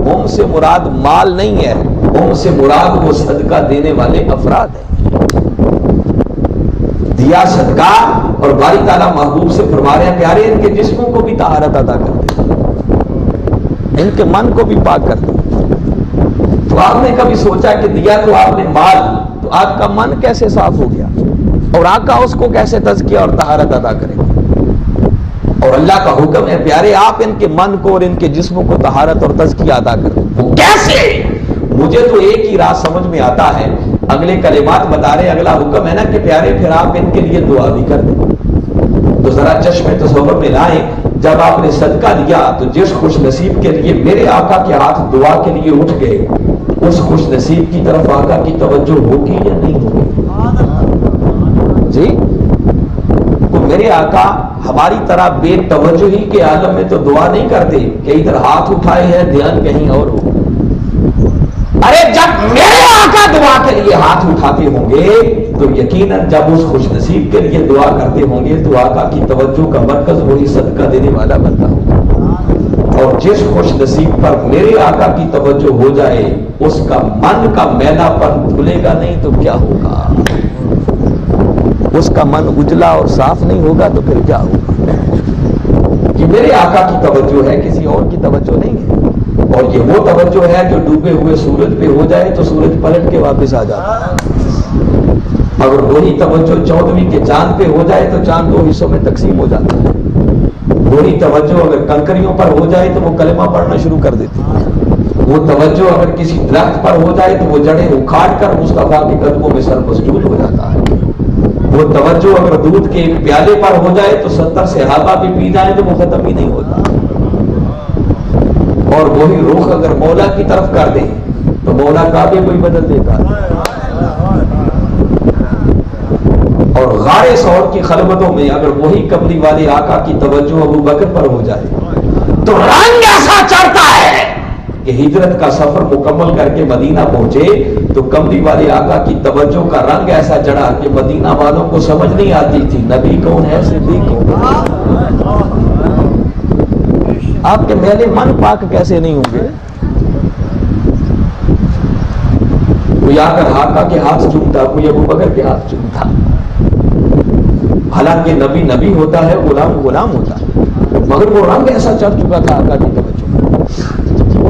ہم سے مراد مال نہیں ہے، ہم سے مراد وہ صدقہ دینے والے افراد ہیں۔ دیا صدقہ، اور باری تعالیٰ محبوب سے فرما رہے ہیں پیارے ان کے جسموں کو بھی طہارت عطا کر دیں، ان کے من کو بھی پاک کر دیں۔ تو آپ نے کبھی سوچا کہ دیا تو آپ نے مال، تو آپ کا من کیسے صاف ہو گیا، اور آقا اس کو کیسے تزکیہ اور طہارت عطا کریں گے؟ اور اللہ کا حکم ہے پیارے آپ ان کے من کو اور ان کے جسموں کو طہارت اور تزکیہ عطا کریں۔ وہ کیسے؟ مجھے تو ایک ہی راز سمجھ میں آتا ہے، اگلے کلمات بتا رہے، اگلا حکم ہے نا کہ پیارے پھر آپ ان کے لیے دعا بھی کر دیں۔ تو ذرا چشم تصور میں لائیں، جب آپ نے صدقہ دیا تو جس خوش نصیب کے لیے میرے آقا کے ہاتھ دعا کے لیے اٹھ گئے، اس خوش نصیب کی طرف آقا کی توجہ ہوگی یا نہیں ہوگی؟ جی تو میرے آقا ہماری طرح بے توجہی کے عالم میں تو دعا نہیں کرتے کہ ادھر ہاتھ اٹھائے ہیں دھیان کہیں اور ہو۔ ارے جب میرے آقا دعا کے لیے ہاتھ اٹھاتے ہوں گے تو یقیناً جب اس خوش نصیب کے لیے دعا کرتے ہوں گے تو آقا کی توجہ کا مرکز وہی صدقہ دینے والا بندہ ہوگا، اور جس خوش نصیب پر میرے آقا کی توجہ ہو جائے اس کا من کا میلا پن دھلے گا نہیں تو کیا ہوگا؟ اس کا من اجلا اور صاف نہیں ہوگا تو پھر کیا ہوگا؟ کہ میرے آقا کی توجہ ہے، کسی اور کی توجہ نہیں ہے، اور یہ وہ توجہ ہے جو ڈوبے ہوئے سورج پہ ہو جائے تو سورج پلٹ کے واپس آ جاتا ہے، اگر وہی توجہ 14ویں کے چاند پہ ہو جائے تو چاند 2 حصوں میں تقسیم ہو جاتا ہے، وہی توجہ اگر کنکریوں پر ہو جائے تو وہ کلمہ پڑھنا شروع کر دیتی ہے، وہ توجہ اگر کسی درخت پر ہو جائے تو وہ جڑیں اکھاڑ کر مصطفیٰ کے قدموں میں سر مسجود ہو جاتا ہے، وہ توجہ اگر دودھ کے ایک پیالے پر ہو جائے تو 70 صحابہ بھی پی جائیں تو وہ ختم ہی نہیں ہوتا، اور وہی رخ اگر مولا کی طرف کر دیں تو مولا کعبے کو ہی بدل دیتا ہے، اور غار ثور کی خلوتوں میں اگر وہی کملی والے آقا کی توجہ ابو بکر پر ہو جائے تو رنگ ایسا چڑھتا ہے کہ ہجرت کا سفر مکمل کر کے مدینہ پہنچے تو کملی والے آقا کی توجہ کا رنگ ایسا چڑھا کہ مدینہ والوں کو سمجھ نہیں آتی تھی نبی کون ہے صدیق کون ہے۔ آپ کے میلے من پاک کیسے نہیں ہوں گے؟ کوئی آ کر آقا کے ہاتھ چومتا، کوئی ابو بکر کے ہاتھ چومتا، حالانکہ نبی نبی ہوتا ہے، غلام غلام ہوتا ہے، مگر وہ رنگ ایسا چڑھ چکا تھا آقا کی توجہ۔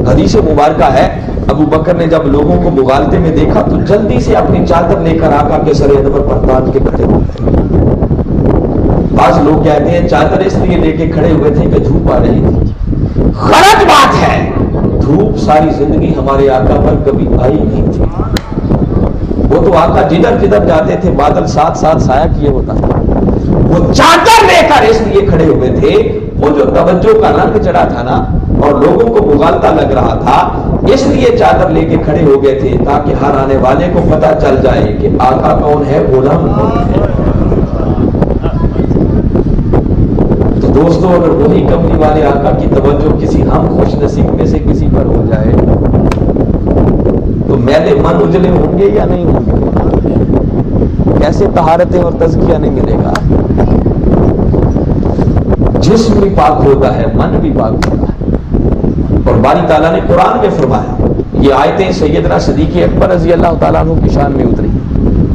حدیث مبارکہ ہے ابو بکر نے جب لوگوں کو مغالطے میں دیکھا تو جلدی سے اپنی چادر لے کر آقا کے سر انور پر تان کے کھڑے ہو گئے۔ بعض لوگ کہتے ہیں چادر اس لیے لے کے کھڑے ہوئے تھے کہ دھوپ آ رہی تھی، غلط بات ہے، دھوپ ساری زندگی ہمارے آقا پر کبھی آئی نہیں تھی، وہ تو آقا جدھر جدھر جاتے تھے بادل ساتھ ساتھ سایہ کیے ہوتا تھا، وہ چادر لے کر اس لیے کھڑے ہوئے تھے وہ جو توجہ کا رنگ چڑھا تھا نا اور لوگوں کو مغالطہ لگ رہا تھا، اس لیے چادر لے کے کھڑے ہو گئے تھے تاکہ ہر آنے والے کو پتہ چل جائے کہ آقا کون ہے، غلام کون ہے۔ تو دوستو اگر وہی کملی والے آقا کی توجہ کسی ہم خوش نصیب میں سے کسی پر ہو جائے تو میلے من اجلے ہوں گے یا نہیں ہوں گے؟ کیسے طہارتیں اور تزکیہ نہیں ملے گا؟ جسم بھی پاک ہوتا ہے، من بھی پاک ہوتا ہے۔ اور باری تعالیٰ نے قرآن میں فرمایا، یہ آیتیں سیدنا صدیق اکبر رضی اللہ تعالیٰ عنہ کی شان میں اتری،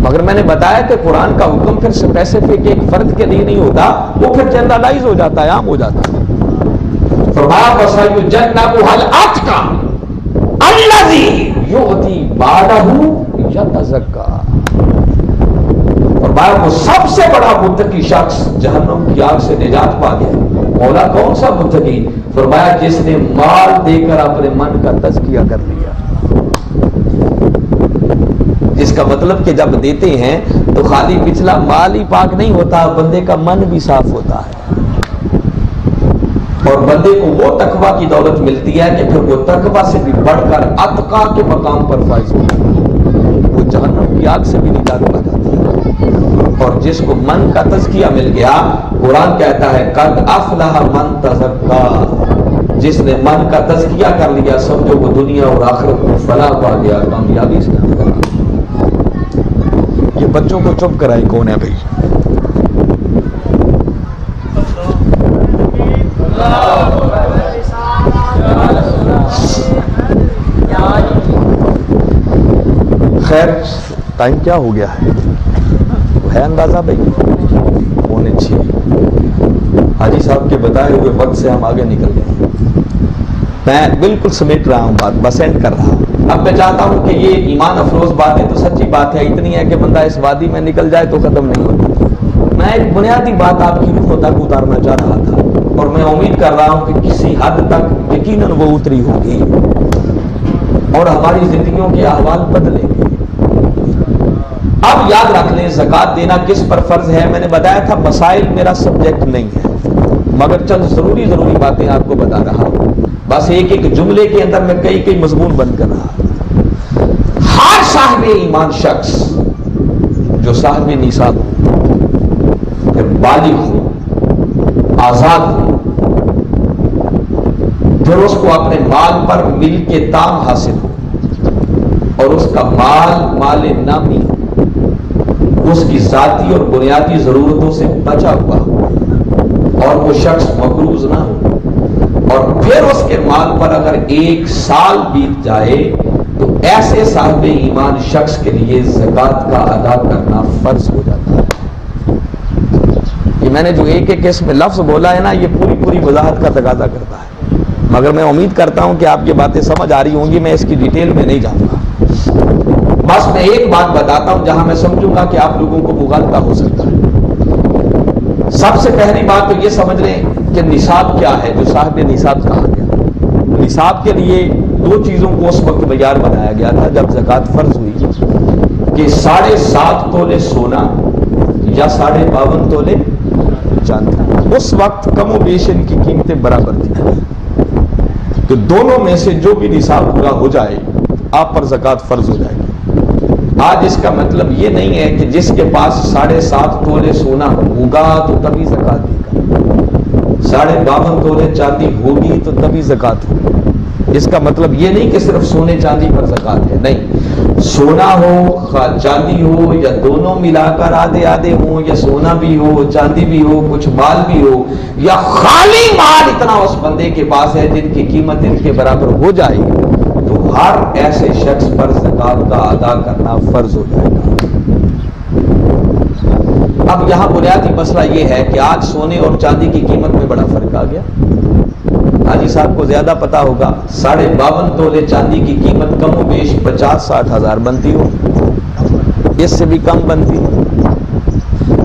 مگر میں نے بتایا کہ قرآن کا حکم پھر اسپیسیفک ایک فرد کے لیے نہیں ہوتا، وہ پھر جنرلائز ہو جاتا ہے، عام ہو جاتا ہے۔ فرمایا وَسَيُجَنَّبُهَا الْأَتْقَى الَّذِي يُؤْتِي مَالَهُ يَتَزَكَّىٰ۔ فرمایا وہ سب سے بڑا متقی شخص جہنم کی آگ سے نجات پا گیا۔ مولا کون سا متقی؟ فرمایا جس نے مال دے کر اپنے من کا تزکیہ کر لیا۔ جس کا مطلب کہ جب دیتے ہیں تو خالی پچھلا مال ہی پاک نہیں ہوتا، بندے کا من بھی صاف ہوتا ہے، اور بندے کو وہ تقوی کی دولت ملتی ہے کہ پھر وہ تقوی سے بھی بڑھ کر اتقا کے مقام پر فائز ہوتا ہے، وہ جہنم کی آگ سے بھی نجات پا جاتی ہے۔ اور جس کو من کا تزکیہ مل گیا، قرآن کہتا ہے قد افلح من تزکا، جس نے من کا تزکیہ کر لیا سمجھو وہ دنیا اور آخرت میں فلاح پا گیا، کامیابی سے نکلا۔ یہ بچوں کو چپ کرائے کون ہے بھائی؟ خیر ٹائم کیا ہو گیا ہے؟ ہے اندازہ بھائی 6:45۔ حاجی صاحب کے بتائے ہوئے وقت سے ہم آگے نکل گئے، میں بالکل سمیٹ رہا ہوں بات، بس اینڈ کر رہا ہوں۔ اب میں چاہتا ہوں کہ یہ ایمان افروز باتیں تو سچی بات ہے، اتنی ہے کہ بندہ اس وادی میں نکل جائے تو ختم نہیں ہوتی۔ میں ایک بنیادی بات آپ کی روح تک اتارنا چاہ رہا تھا، اور میں امید کر رہا ہوں کہ کسی حد تک یقیناً وہ اتری ہوگی اور ہماری زندگیوں کے احوال بدلیں گے۔ اب یاد رکھ لیں زکوٰۃ دینا کس پر فرض ہے۔ میں نے بتایا تھا مسائل میرا سبجیکٹ نہیں ہے، مگر چند ضروری باتیں آپ کو بتا رہا ہوں، بس ایک ایک جملے کے اندر میں کئی مضمون بند کر رہا۔ ہر صاحب ایمان شخص جو صاحب نصاب ہو، پھر بالغ ہو، آزاد ہو، پھر اس کو اپنے مال پر مل کے تام حاصل ہو، اور اس کا مال نامی ہو، اس کی ذاتی اور بنیادی ضرورتوں سے بچا ہوا ہو، اور وہ شخص مقروض نہ ہو، اور پھر اس کے مال پر اگر 1 سال بیت جائے تو ایسے صاحب ایمان شخص کے لیے زکوٰۃ کا ادا کرنا فرض ہو جاتا ہے۔ یہ میں نے جو ایک اس میں لفظ بولا ہے نا، یہ پوری وضاحت کا تقاضا کرتا ہے، مگر میں امید کرتا ہوں کہ آپ یہ باتیں سمجھ آ رہی ہوں گی، میں اس کی ڈیٹیل میں نہیں جاؤں گا۔ بس میں ایک بات بتاتا ہوں جہاں میں سمجھوں گا کہ آپ لوگوں کو مغالطہ ہو سکتا ہے۔ سب سے پہلی بات تو یہ سمجھ لیں کہ نصاب کیا ہے، جو صاحب نصاب کہا گیا۔ نصاب کے لیے 2 چیزوں کو اس وقت معیار بنایا گیا تھا جب زکوٰۃ فرض ہوئی، کہ 7.5 تولے سونا یا 52.5 تولے چاندی۔ اس وقت کم و بیش ان کی قیمتیں برابر تھیں، تو دونوں میں سے جو بھی نصاب پورا ہو جائے آپ پر زکوٰۃ فرض ہو جائے گی۔ آج اس کا مطلب یہ نہیں ہے کہ جس کے پاس 7.5 تولے سونا ہوگا تو تبھی زکوٰۃ دے گا، 52.5 تولے چاندی ہوگی تو تبھی زکوٰۃ ہوگی۔ اس کا مطلب یہ نہیں کہ صرف سونے چاندی پر زکوٰۃ ہے، نہیں، سونا ہو چاندی ہو یا دونوں ملا کر آدھے ہوں، یا سونا بھی ہو چاندی بھی ہو کچھ مال بھی ہو، یا خالی مال اتنا اس بندے کے پاس ہے جن کی قیمت ان کے برابر ہو جائے تو ہر ایسے شخص پر زکوٰۃ کا ادا کرنا فرض ہو جائے گا۔ اب یہاں بنیادی مسئلہ یہ ہے کہ آج سونے اور چاندی کی قیمت میں بڑا فرق آ گیا۔ حاجی صاحب کو زیادہ پتا ہوگا، 52.5 تولے چاندی کی قیمت کم و بیش 50-60 ہزار بنتی ہو، اس سے بھی کم بنتی ہو،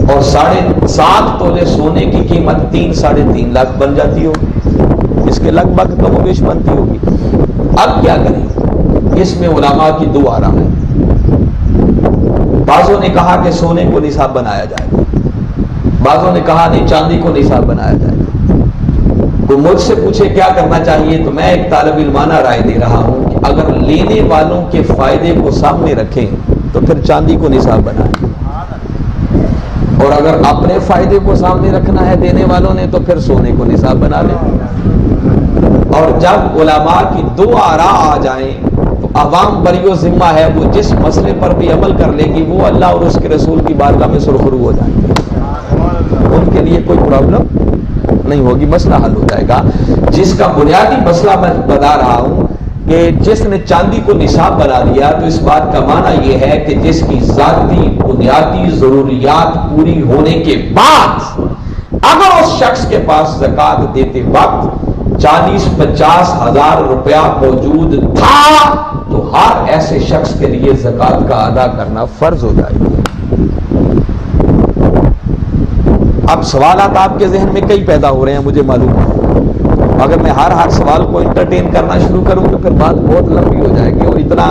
اور 7.5 تولے سونے کی قیمت 3-3.5 لاکھ بن جاتی ہو، اس کے لگ بھگ کم و بیش بنتی ہوگی۔ اب کیا کریں؟ اس میں علماء کی 2 آراء ہیں۔ بعضوں نے کہا کہ سونے کو نصاب بنایا جائے گا، بعضوں نے کہا نہیں چاندی کو نصاب بنایا جائے گا۔ کوئی مجھ سے پوچھے کیا کرنا چاہیے تو میں ایک طالب علمانہ رائے دے رہا ہوں کہ اگر لینے والوں کے فائدے کو سامنے رکھیں تو پھر چاندی کو نصاب بنائیں، اور اگر اپنے فائدے کو سامنے رکھنا ہے دینے والوں نے تو پھر سونے کو نصاب بنا لیں۔ اور جب علماء کی دو آراء آ جائیں تو عوام بری و ذمہ ہے، وہ جس مسئلے پر بھی عمل کر لے گی وہ اللہ اور اس کے رسول کی بارگاہ میں سرخرو ہو جائیں گے، ان کے لیے کوئی پرابلم نہیں ہوگی، مسئلہ حل ہو جائے گا۔ جس کا بنیادی مسئلہ میں بتا رہا ہوں کہ جس نے چاندی کو نصاب بنا دیا تو اس بات کا معنی یہ ہے کہ جس کی ذاتی بنیادی ضروریات پوری ہونے کے بعد اگر اس شخص کے پاس زکوٰۃ دیتے وقت 40-50 ہزار روپیہ موجود تھا تو ہر ایسے شخص کے لیے زکوٰۃ کا ادا کرنا فرض ہو جائے گا۔ اب سوالات آپ کے ذہن میں کئی پیدا ہو رہے ہیں، مجھے معلوم ہے، اگر میں ہر سوال کو انٹرٹین کرنا شروع کروں تو پھر بات بہت لمبی ہو جائے گی، اور اتنا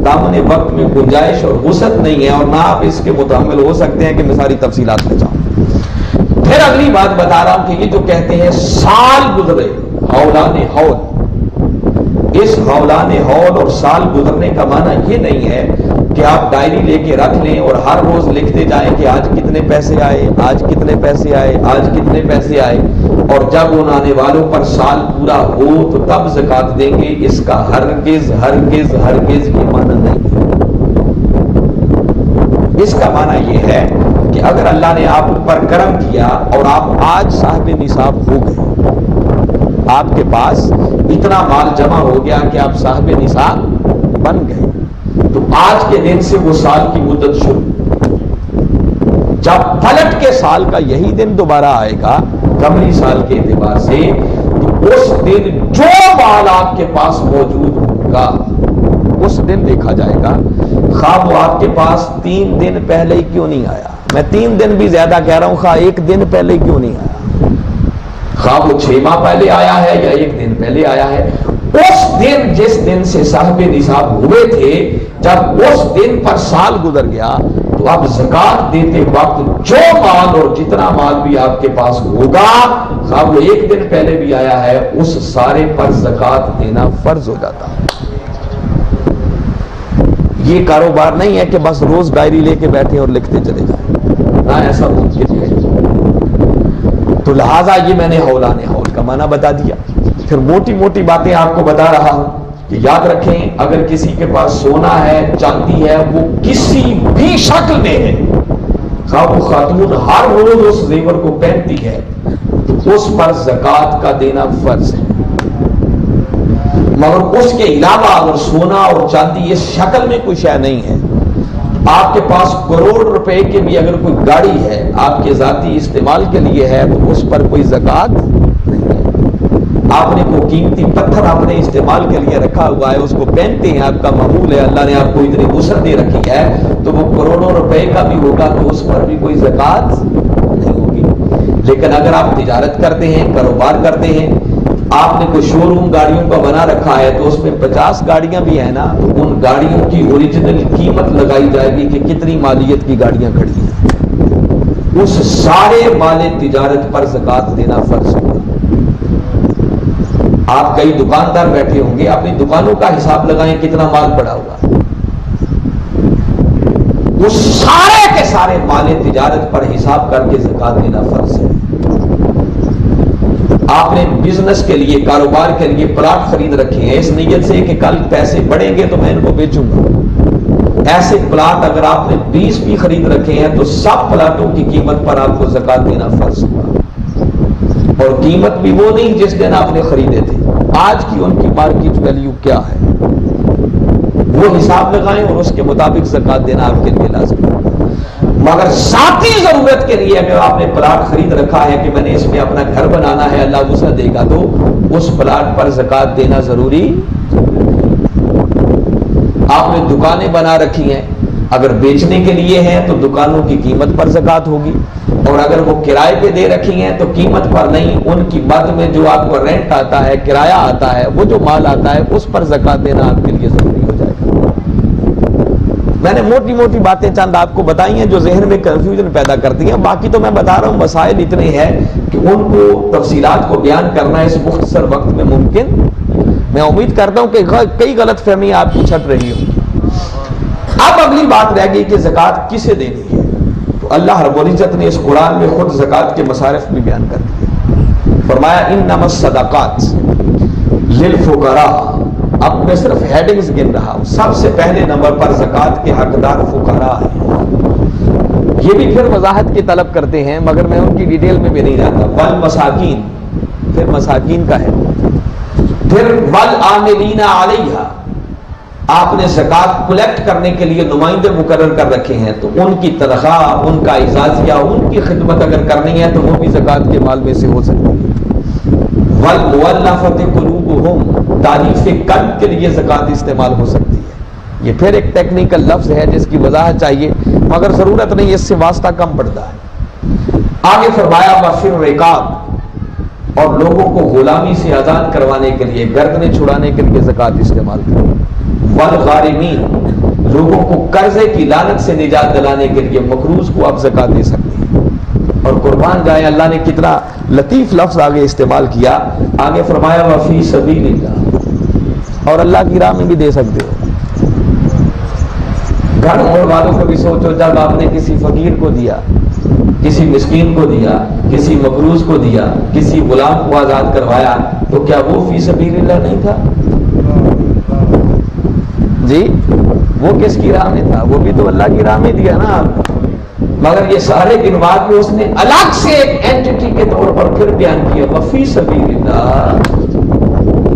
دامن وقت میں گنجائش اور وسعت نہیں ہے، اور نہ آپ اس کے متحمل ہو سکتے ہیں کہ میں ساری تفصیلات لے جاؤں۔ پھر اگلی بات بتا رہا ہوں کہ یہ جو کہتے ہیں سال گزرے ہولان ہول، اس ہولان ہول اور سال گزرنے کا معنی یہ نہیں ہے کہ آپ ڈائری لے کے رکھ لیں اور ہر روز لکھتے جائیں کہ آج کتنے پیسے آئے، آج کتنے پیسے آئے، آج کتنے پیسے آئے، اور جب ان آنے والوں پر سال پورا ہو تو تب زکوٰۃ دیں گے۔ اس کا ہرگز ہرگز ہرگز یہ معنی نہیں ہے۔ اس کا معنی یہ ہے کہ اگر اللہ نے آپ پر کرم کیا اور آپ آج صاحب نصاب ہو گئے، آپ کے پاس اتنا مال جمع ہو گیا کہ آپ صاحب نصاب بن گئے، تو آج کے دن سے وہ سال کی مدت شروع۔ جب پلٹ کے سال کا یہی دن دوبارہ آئے گا قمری سال کے اعتبار سے، تو اس دن جو مال آپ کے پاس موجود ہوگا اس دن دیکھا جائے گا، خواہ وہ آپ کے پاس 3 دن پہلے ہی کیوں نہیں آیا، میں 3 دن بھی زیادہ کہہ رہا ہوں، خواہ 1 دن پہلے کیوں نہیں آیا، خواہ وہ 6 ماہ پہلے آیا ہے یا 1 دن پہلے آیا ہے، اس دن جس دن سے صاحب نصاب ہوئے تھے، جب اس دن پر سال گزر گیا تو اب زکوٰۃ دیتے وقت جو مال اور جتنا مال بھی آپ کے پاس ہوگا، خواہ وہ 1 دن پہلے بھی آیا ہے، اس سارے پر زکوٰۃ دینا فرض ہو جاتا ہے۔ یہ کاروبار نہیں ہے کہ بس روز ڈائری لے کے بیٹھے اور لکھتے چلے جائیں، نہ ایسا ممکن ہے۔ تو لہٰذا یہ میں نے ہولان ہول کا معنی بتا دیا۔ پھر موٹی موٹی باتیں آپ کو بتا رہا ہوں کہ یاد رکھیں، اگر کسی کے پاس سونا ہے، چاندی ہے، وہ کسی بھی شکل میں ہے، خواہ وہ خاتون ہر روز اس زیور کو پہنتی ہے، تو اس پر زکوٰۃ کا دینا فرض ہے۔ مگر اس کے علاوہ اگر سونا اور چاندی اس شکل میں کوئی شے نہیں ہے، آپ کے پاس کروڑ روپے کے بھی اگر کوئی گاڑی ہے، آپ کے ذاتی استعمال کے لیے ہے، تو اس پر کوئی زکوٰۃ نہیں ہے۔ آپ نے کوئی قیمتی پتھر اپنے استعمال کے لیے رکھا ہوا ہے، اس کو پہنتے ہیں، آپ کا معمول ہے، اللہ نے آپ کو اتنی وسعت دے رکھی ہے، تو وہ کروڑوں روپے کا بھی ہوگا تو اس پر بھی کوئی زکوٰۃ نہیں ہوگی۔ لیکن اگر آپ تجارت کرتے ہیں، کاروبار کرتے ہیں، آپ نے کوئی شو روم گاڑیوں کا بنا رکھا ہے، تو اس میں 50 گاڑیاں بھی ہیں نا، تو ان گاڑیوں کی اوریجنل قیمت لگائی جائے گی کہ کتنی مالیت کی گاڑیاں کھڑی ہیں، اس سارے مال تجارت پر زکوٰۃ دینا فرض ہوگا۔ آپ کئی دکاندار بیٹھے ہوں گے، اپنی دکانوں کا حساب لگائیں کتنا مال پڑا ہوا، وہ سارے کے سارے مال تجارت پر حساب کر کے زکوٰۃ دینا فرض ہے۔ آپ نے بزنس کے لیے، کاروبار کے لیے پلاٹ خرید رکھے ہیں اس نیت سے کہ کل پیسے بڑھیں گے تو میں ان کو بیچوں گا، ایسے پلاٹ اگر آپ نے 20 بھی خرید رکھے ہیں تو سب پلاٹوں کی قیمت پر آپ کو زکوٰۃ دینا فرض ہوگا، اور قیمت بھی وہ نہیں جس دن آپ نے خریدے تھے، آج کی ان کی مارکیٹ ویلیو کیا ہے، وہ حساب لگائیں اور اس کے مطابق زکوٰۃ دینا آپ کے لیے لازمی ہوگا۔ مگر ذاتی ضرورت کے لیے اگر آپ نے پلاٹ خرید رکھا ہے کہ میں نے اس میں اپنا گھر بنانا ہے، اللہ وسعت دے گا، تو اس پلاٹ پر زکوٰۃ دینا ضروری۔ آپ نے دکانیں بنا رکھی ہیں، اگر بیچنے کے لیے ہیں تو دکانوں کی قیمت پر زکوٰۃ ہوگی، اور اگر وہ کرائے پہ دے رکھی ہیں تو قیمت پر نہیں، ان کی مد میں جو آپ کو رینٹ آتا ہے، کرایہ آتا ہے، وہ جو مال آتا ہے، اس پر زکوٰۃ دینا آپ کے لیے ضروری ہو جائے گا۔ میں نے موٹی موٹی باتیں چند آپ کو بتائی ہیں جو ذہن میں کنفیوژن پیدا کرتی ہیں، باقی تو میں بتا رہا ہوں مسائل اتنے ہیں کہ ان کو تفصیلات کو بیان کرنا اس مختصر وقت میں ممکن، میں امید کرتا ہوں کہ کئی غلط فہمیاں آپ کی چھٹ رہی ہوں۔ اب اگلی بات رہ گئی کہ زکوٰۃ کسے دینی ہے، تو اللہ رب العزت نے اس قرآن میں خود زکوٰۃ کے مصارف بھی بیان کر دیے، فرمایا انما الصدقات للفقراء۔ اب میں صرف ہیڈنگز گن رہا ہوں، سب سے پہلے نمبر پر زکوٰۃ کے حقدار فقراء ہیں، یہ بھی پھر وضاحت کی طلب کرتے ہیں مگر میں ان کی ڈیٹیل میں بھی نہیں جاتا۔ والمساکین، پھر مساکین کا ہے، پھر والعاملین علیہا، آپ نے زکوٰۃ کلیکٹ کرنے کے لیے نمائندے مقرر کر رکھے ہیں تو ان کی تنخواہ، ان کا اعزازیہ، ان کی خدمت اگر کرنی ہے تو وہ بھی زکوٰۃ کے مال میں سے ہو سکتی ہے۔ والمؤلفۃ قلوبہم، تعریف قلب کے لیے زکوٰۃ استعمال ہو سکتی ہے، یہ پھر ایک ٹیکنیکل لفظ ہے جس کی وضاحت چاہیے مگر ضرورت نہیں، اس سے واسطہ کم پڑتا ہے۔ آگے فرمایا وفی الرقاب، اور لوگوں کو غلامی سے آزاد کروانے کے لیے، گردنیں چھڑانے کے لیے زکوٰۃ استعمال کریں۔ والغارمین، لوگوں کو قرضے کی لعنت سے نجات دلانے کے لیے مقروض کو آپ زکوٰۃ دے سکتے ہیں۔ اور قربان جائے اللہ نے کتنا لطیف لفظ آگے استعمال کیا، آگے فرمایا وفی سبیل اللہ، اور اللہ کی راہ میں بھی دے سکتے ہو۔ گھر اور والوں کو بھی سوچو، جب آپ نے کسی فقیر کو دیا، کسی مسکین کو دیا، کسی مقروض کو دیا، کسی غلام کو آزاد کروایا، تو کیا وہ فی سبیل اللہ نہیں تھا؟ جی وہ کس کی راہ میں تھا؟ وہ بھی تو اللہ کی راہ میں دیا نا آپ، مگر یہ سارے گنوا کے اس نے الگ سے ایک اینٹی کے طور پر پھر بیان کیا وفی سبیل اللہ،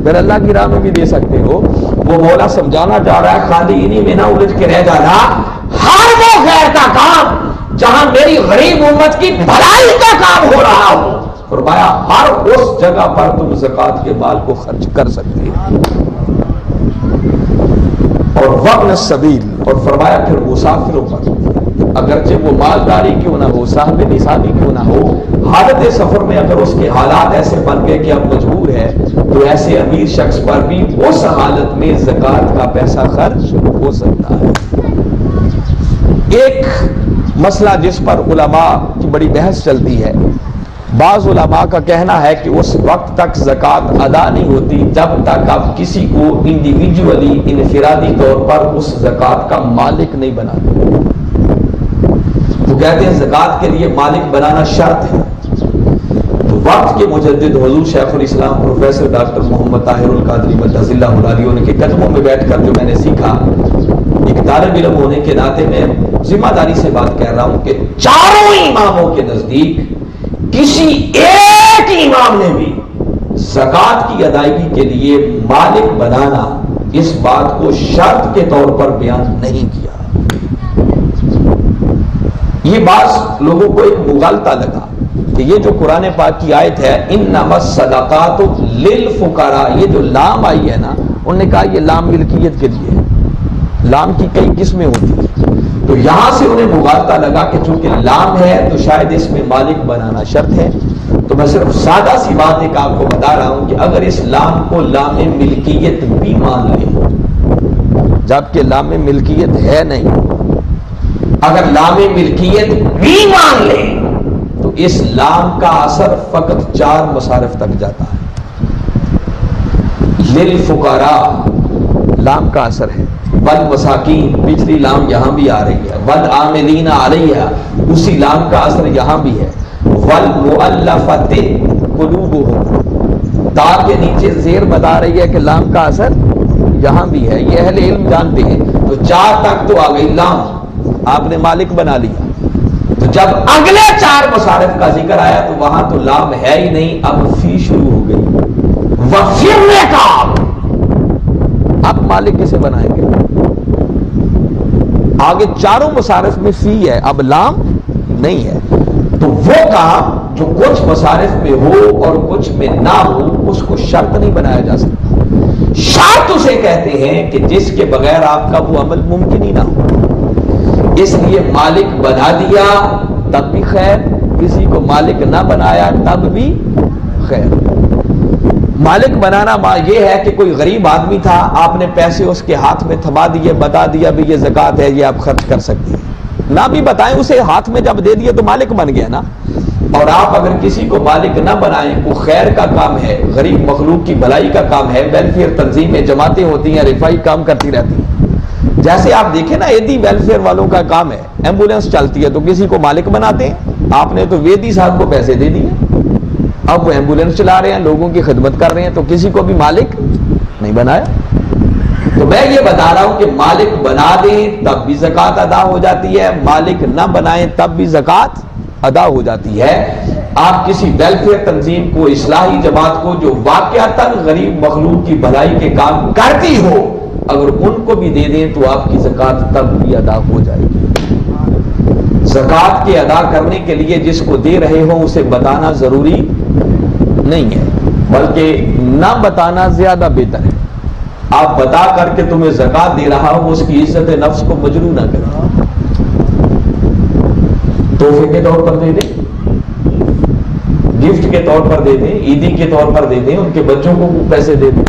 پھر اللہ کی راہ میں بھی دے سکتے ہو۔ وہ مولا سمجھانا چاہ رہا ہے خالی انہی میں نہ الجھ کے رہ جانا، ہر وہ خیر کا کام جہاں میری غریب امت کی بھلائی کا کام ہو رہا ہو، فرمایا ہر اس جگہ پر تم زکوٰۃ کے مال کو خرچ کر سکتے ہو۔ اور وابن السبیل، اور فرمایا پھر مسافروں پر، اگرچہ وہ مالداری کیوں نہ ہو، صاحب نصابی کیوں نہ ہو، حالت سفر میں اگر اس کے حالات ایسے بن گئے کہ اب مجبور ہے تو ایسے امیر شخص پر بھی اس حالت میں زکوٰۃ کا پیسہ خرچ ہو سکتا ہے۔ ایک مسئلہ جس پر علماء کی بڑی بحث چلتی ہے، بعض علماء کا کہنا ہے کہ اس وقت تک زکوٰۃ ادا نہیں ہوتی جب تک آپ کسی کو انڈیویجولی، انفرادی طور پر اس زکوٰۃ کا مالک نہیں بناتے۔ وہ کہتے ہیں زکوٰۃ کے لیے مالک بنانا شرط ہے۔ تو وقت کے مجدد حضور شیخ الاسلام پروفیسر ڈاکٹر محمد طاہر القادری مدظ اللہ علیہ کے قدموں میں بیٹھ کر جو میں نے سیکھا، ایک طالب علم ہونے کے ناطے میں ذمہ داری سے بات کہہ رہا ہوں کہ چاروں اماموں کے نزدیک کسی ایک امام نے بھی زکوٰۃ کی ادائیگی کے لیے مالک بنانا اس بات کو شرط کے طور پر بیان نہیں کیا۔ یہ بعض لوگوں کو ایک مغالطہ لگا کہ یہ جو قرآن پاک کی آیت ہے انما الصدقات للفقراء، یہ جو لام آئی ہے نا، انہوں نے کہا یہ لام ملکیت کے لیے ہے، لام کی کئی قسمیں ہوتی ہیں، تو یہاں سے انہیں مغالطہ لگا کہ چونکہ لام ہے تو شاید اس میں مالک بنانا شرط ہے۔ تو میں صرف سادہ سی بات ایک آپ کو بتا رہا ہوں کہ اگر اس لام کو لام ملکیت بھی مان لیں، جبکہ لام ملکیت ہے نہیں، اگر لام ملکیت بھی مان لیں تو اس لام کا اثر فقط 4 مصارف تک جاتا ہے۔ للفقراء لام کا اثر ہے، والمساکین پچھلی لام یہاں بھی آ رہی ہے، والعاملین علیہا اسی لام کا اثر یہاں بھی ہے، والمؤلفۃ قلوبہم تا کے نیچے زیر بتا رہی ہے کہ لام کا اثر یہاں بھی ہے، یہ اہل علم جانتے ہیں۔ تو 4 تک تو آ گئی لام، آپ نے مالک بنا لیا، تو جب اگلے 4 مصارف کا ذکر آیا تو وہاں تو لام ہے ہی نہیں، اب فی شروع ہو گئی۔ وفی الرقاب، اب مالک کسے بنائیں گے؟ آگے 4 مصارف میں فی ہے، اب لام نہیں ہے، تو وہ کام جو کچھ مصارف میں ہو اور کچھ میں نہ ہو اس کو شرط نہیں بنایا جا سکتا۔ شرط اسے کہتے ہیں کہ جس کے بغیر آپ کا وہ عمل ممکن ہی نہ ہو، اس لیے مالک بنا دیا تب بھی خیر، کسی کو مالک نہ بنایا تب بھی خیر۔ مالک بنانا یہ ہے کہ کوئی غریب آدمی تھا، آپ نے پیسے اس کے ہاتھ میں تھما دیے، بتا دیا بھی یہ زکوٰۃ ہے، یہ آپ خرچ کر سکتے ہیں، نہ بھی بتائیں، اسے ہاتھ میں جب دے دیے تو مالک بن گیا نا۔ اور آپ اگر کسی کو مالک نہ بنائیں، وہ خیر کا کام ہے، غریب مخلوق کی بھلائی کا کام ہے، ویلفیئر تنظیمیں، جماعتیں ہوتی ہیں، رفائی کام کرتی رہتی ہیں۔ جیسے آپ دیکھیں نا، ایدی ویلفیئر والوں کا کام ہے، ایمبولینس چلتی ہے تو کسی کو مالک بناتے ہیں، آپ نے تو ویدی صاحب کو پیسے دے دیے، اب وہ ایمبولینس چلا رہے ہیں، لوگوں کی خدمت کر رہے ہیں، تو کسی کو بھی مالک نہیں بنایا۔ تو میں یہ بتا رہا ہوں کہ مالک بنا دیں تب بھی زکوٰۃ ادا ہو جاتی ہے، مالک نہ بنائیں تب بھی زکوٰۃ ادا ہو جاتی ہے۔ آپ کسی ویلفیئر تنظیم کو، اصلاحی جماعت کو جو واقعتاً غریب مخلوق کی بھلائی کے کام کرتی ہو، اگر ان کو بھی دے دیں تو آپ کی زکوٰۃ تب بھی ادا ہو جائے گی۔ زکوٰۃ کے ادا کرنے کے لیے جس کو دے رہے ہو اسے بتانا ضروری نہیں ہے، بلکہ نہ بتانا زیادہ بہتر ہے۔ آپ بتا کر کے تمہیں زکوٰۃ دے رہا ہو، اس کی عزت نفس کو مجروح نہ کریں، تحفے کے طور پر دے دیں، گفٹ کے طور پر دے دیں، عیدی کے طور پر دے دیں، ان کے بچوں کو پیسے دے دیں،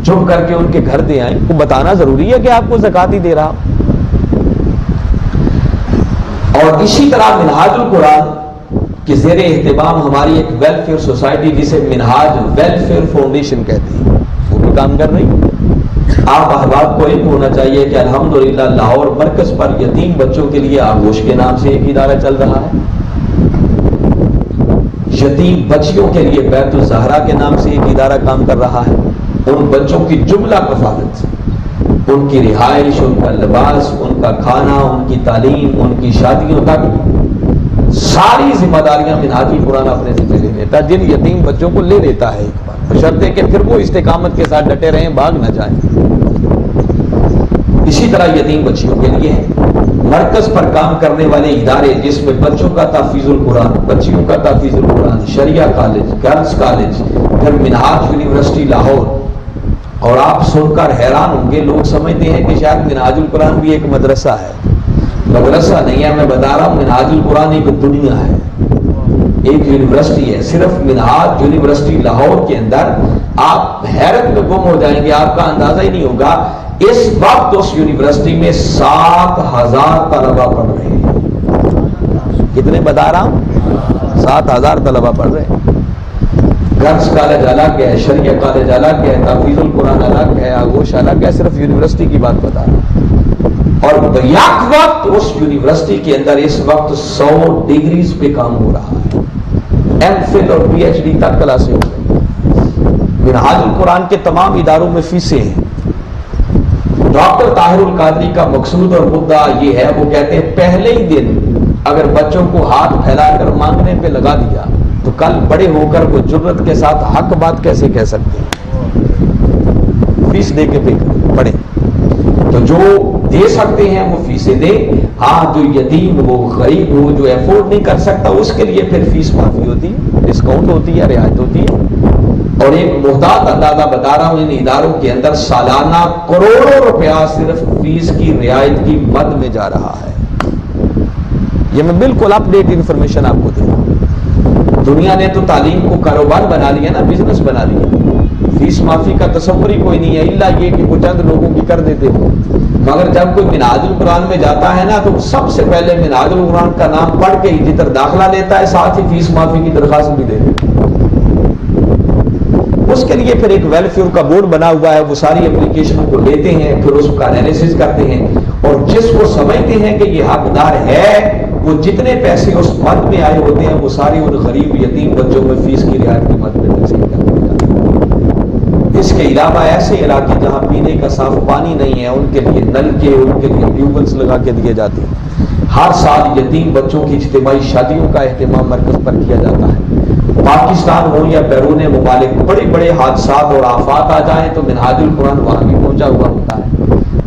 چپ کر کے ان کے گھر دے آئیں۔ کو بتانا ضروری ہے کہ آپ کو زکوٰۃ ہی دے رہا۔ اور اسی طرح منہاج القرآن کے زیر اہتمام ہماری ایک ویلفیئر سوسائٹی جسے منہاج ویلفیئر فاؤنڈیشن کہتے ہیں، وہ بھی کام کر رہی ہے۔ آپ احباب کو علم ہونا چاہیے کہ الحمدللہ لاہور مرکز پر یتیم بچوں کے لیے آغوش کے نام سے ایک ادارہ چل رہا ہے، یتیم بچیوں کے لیے بیت الزہرا کے نام سے ایک ادارہ کام کر رہا ہے۔ ان بچوں کی جملہ کفالت، ان کی رہائش، ان کا لباس، ان کا کھانا، ان کی تعلیم، ان کی شادیوں تک ساری ذمہ داریاں منہاج القرآن اپنے ذمہ لے لیتا ہے، جن یتیم بچوں کو لے لیتا ہے ایک بار، بشرطے کہ پھر وہ استقامت کے ساتھ ڈٹے رہیں، بھاگ نہ جائیں۔ اسی طرح یتیم بچیوں کے لیے مرکز پر کام کرنے والے ادارے جس میں بچوں کا تحفیظ القرآن، بچیوں کا تحفیظ القرآن، شریعہ کالج، گرلز کالج، پھر منہاج یونیورسٹی لاہور۔ اور آپ سن کر حیران ہوں گے، لوگ سمجھتے ہیں کہ شاید منہاج القرآن بھی ایک مدرسہ ہے۔ مدرسہ نہیں ہے، میں بتا رہا ہوں منہاج القرآن ایک دنیا ہے، ایک یونیورسٹی ہے۔ صرف منہاج یونیورسٹی لاہور کے اندر آپ حیرت میں گم ہو جائیں گے، آپ کا اندازہ ہی نہیں ہوگا۔ اس وقت اس یونیورسٹی میں 7,000 طلبہ پڑھ رہے ہیں۔ کتنے بتا رہا ہوں؟ 7,000 طلبہ پڑھ رہے ہیں۔ گرلز کالج الگ ہے، شریعہ کالج الگ ہے، تحفیظ القرآن الگ ہے، آغوش الگ ہے، صرف یونیورسٹی کی بات بتا رہا ہوں۔ اور بیک وقت اس یونیورسٹی کے اندر اس وقت 100 ڈگریز پہ کام ہو رہا ہے، ایم فل اور پی ایچ ڈی تک کلاسیں ہو رہی ہیں۔ منہاج القرآن کے تمام اداروں میں فیسیں ہیں۔ ڈاکٹر طاہر القادری کا مقصود اور مدعا یہ ہے، وہ کہتے ہیں پہلے ہی دن اگر بچوں کو ہاتھ پھیلا کر مانگنے پہ لگا دیا تو کل بڑے ہو کر وہ جرت کے ساتھ حق بات کیسے کہہ سکتے ہیں؟ فیس دے کے پڑھیں، تو جو دے سکتے ہیں وہ فیسیں دیں۔ ہاں، جو یتیم ہو، غریب ہو، جو افورڈ نہیں کر سکتا، اس کے لیے پھر فیس معافی ہوتی ہے، ڈسکاؤنٹ ہوتی ہے، رعایت ہوتی ہے۔ اور ایک محتاط اندازہ بتا رہا ہوں، ان اداروں کے اندر سالانہ کروڑوں روپیہ صرف فیس کی رعایت کی مد میں جا رہا ہے۔ یہ میں بالکل اپ ڈیٹ انفارمیشن آپ کو دے رہا ہوں۔ دنیا نے تو تعلیم کو کاروبار بنا لیا نا، بزنس بنا لیا۔ فیس معافی کا تصور ہی کوئی نہیں ہے، الا یہ کہ وہ چند لوگوں کی کر دیتے ہو۔ مگر جب کوئی منہاج القرآن میں جاتا ہے نا، تو سب سے پہلے منہاج القرآن کا نام پڑھ کے ہی جدھر داخلہ لیتا ہے، ساتھ ہی فیس معافی کی درخواست بھی دے دیتا ہے۔ اس کے لیے پھر ایک ویلفیئر کا بورڈ بنا ہوا ہے، وہ ساری اپلیکیشنوں کو لیتے ہیں، پھر اس کا انالیسس کرتے ہیں، اور جس کو سمجھتے ہیں کہ یہ حقدار ہے، وہ جتنے پیسے اس مد میں آئے ہوتے ہیں وہ سارے ان غریب یتیم بچوں میں فیس کی رعایت کی مد میں تقسیم کر دیتے ہیں۔ اس کے علاوہ ایسے علاقے جہاں پینے کا صاف پانی نہیں ہے، ان کے لیے نل کے، ان کے لیے ٹیوب ویلز لگا کے دیے جاتے ہیں۔ ہر سال یتیم بچوں کی اجتماعی شادیوں کا اہتمام مرکز پر کیا جاتا ہے۔ پاکستان ہو یا بیرون ممالک، بڑے بڑے حادثات اور آفات آ جائیں تو منہاج القرآن وہاں بھی پہنچا ہوا ہوتا ہے۔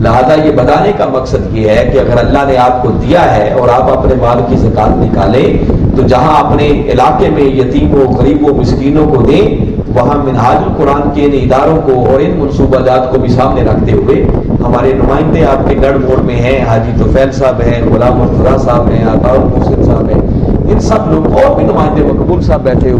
لہذا یہ بتانے کا مقصد یہ ہے کہ اگر اللہ نے آپ کو دیا ہے اور آپ اپنے مال کی زکوٰۃ نکالیں، تو جہاں اپنے علاقے میں یتیموں، غریبوں، مسکینوں کو دیں، وہاں منہاج القرآن کے ان اداروں کو اور ان منصوبہ جات کو بھی سامنے رکھتے ہوئے ہمارے نمائندے آپ کے گڑھ موڑ میں ہیں، حاجی توفیل صاحب ہیں، غلام مرتضیٰ صاحب ہیں، عطاء المحسن صاحب ہیں، ان سب لوگ اور بھی نمائندے مقبول صاحب بیٹھے ہوئے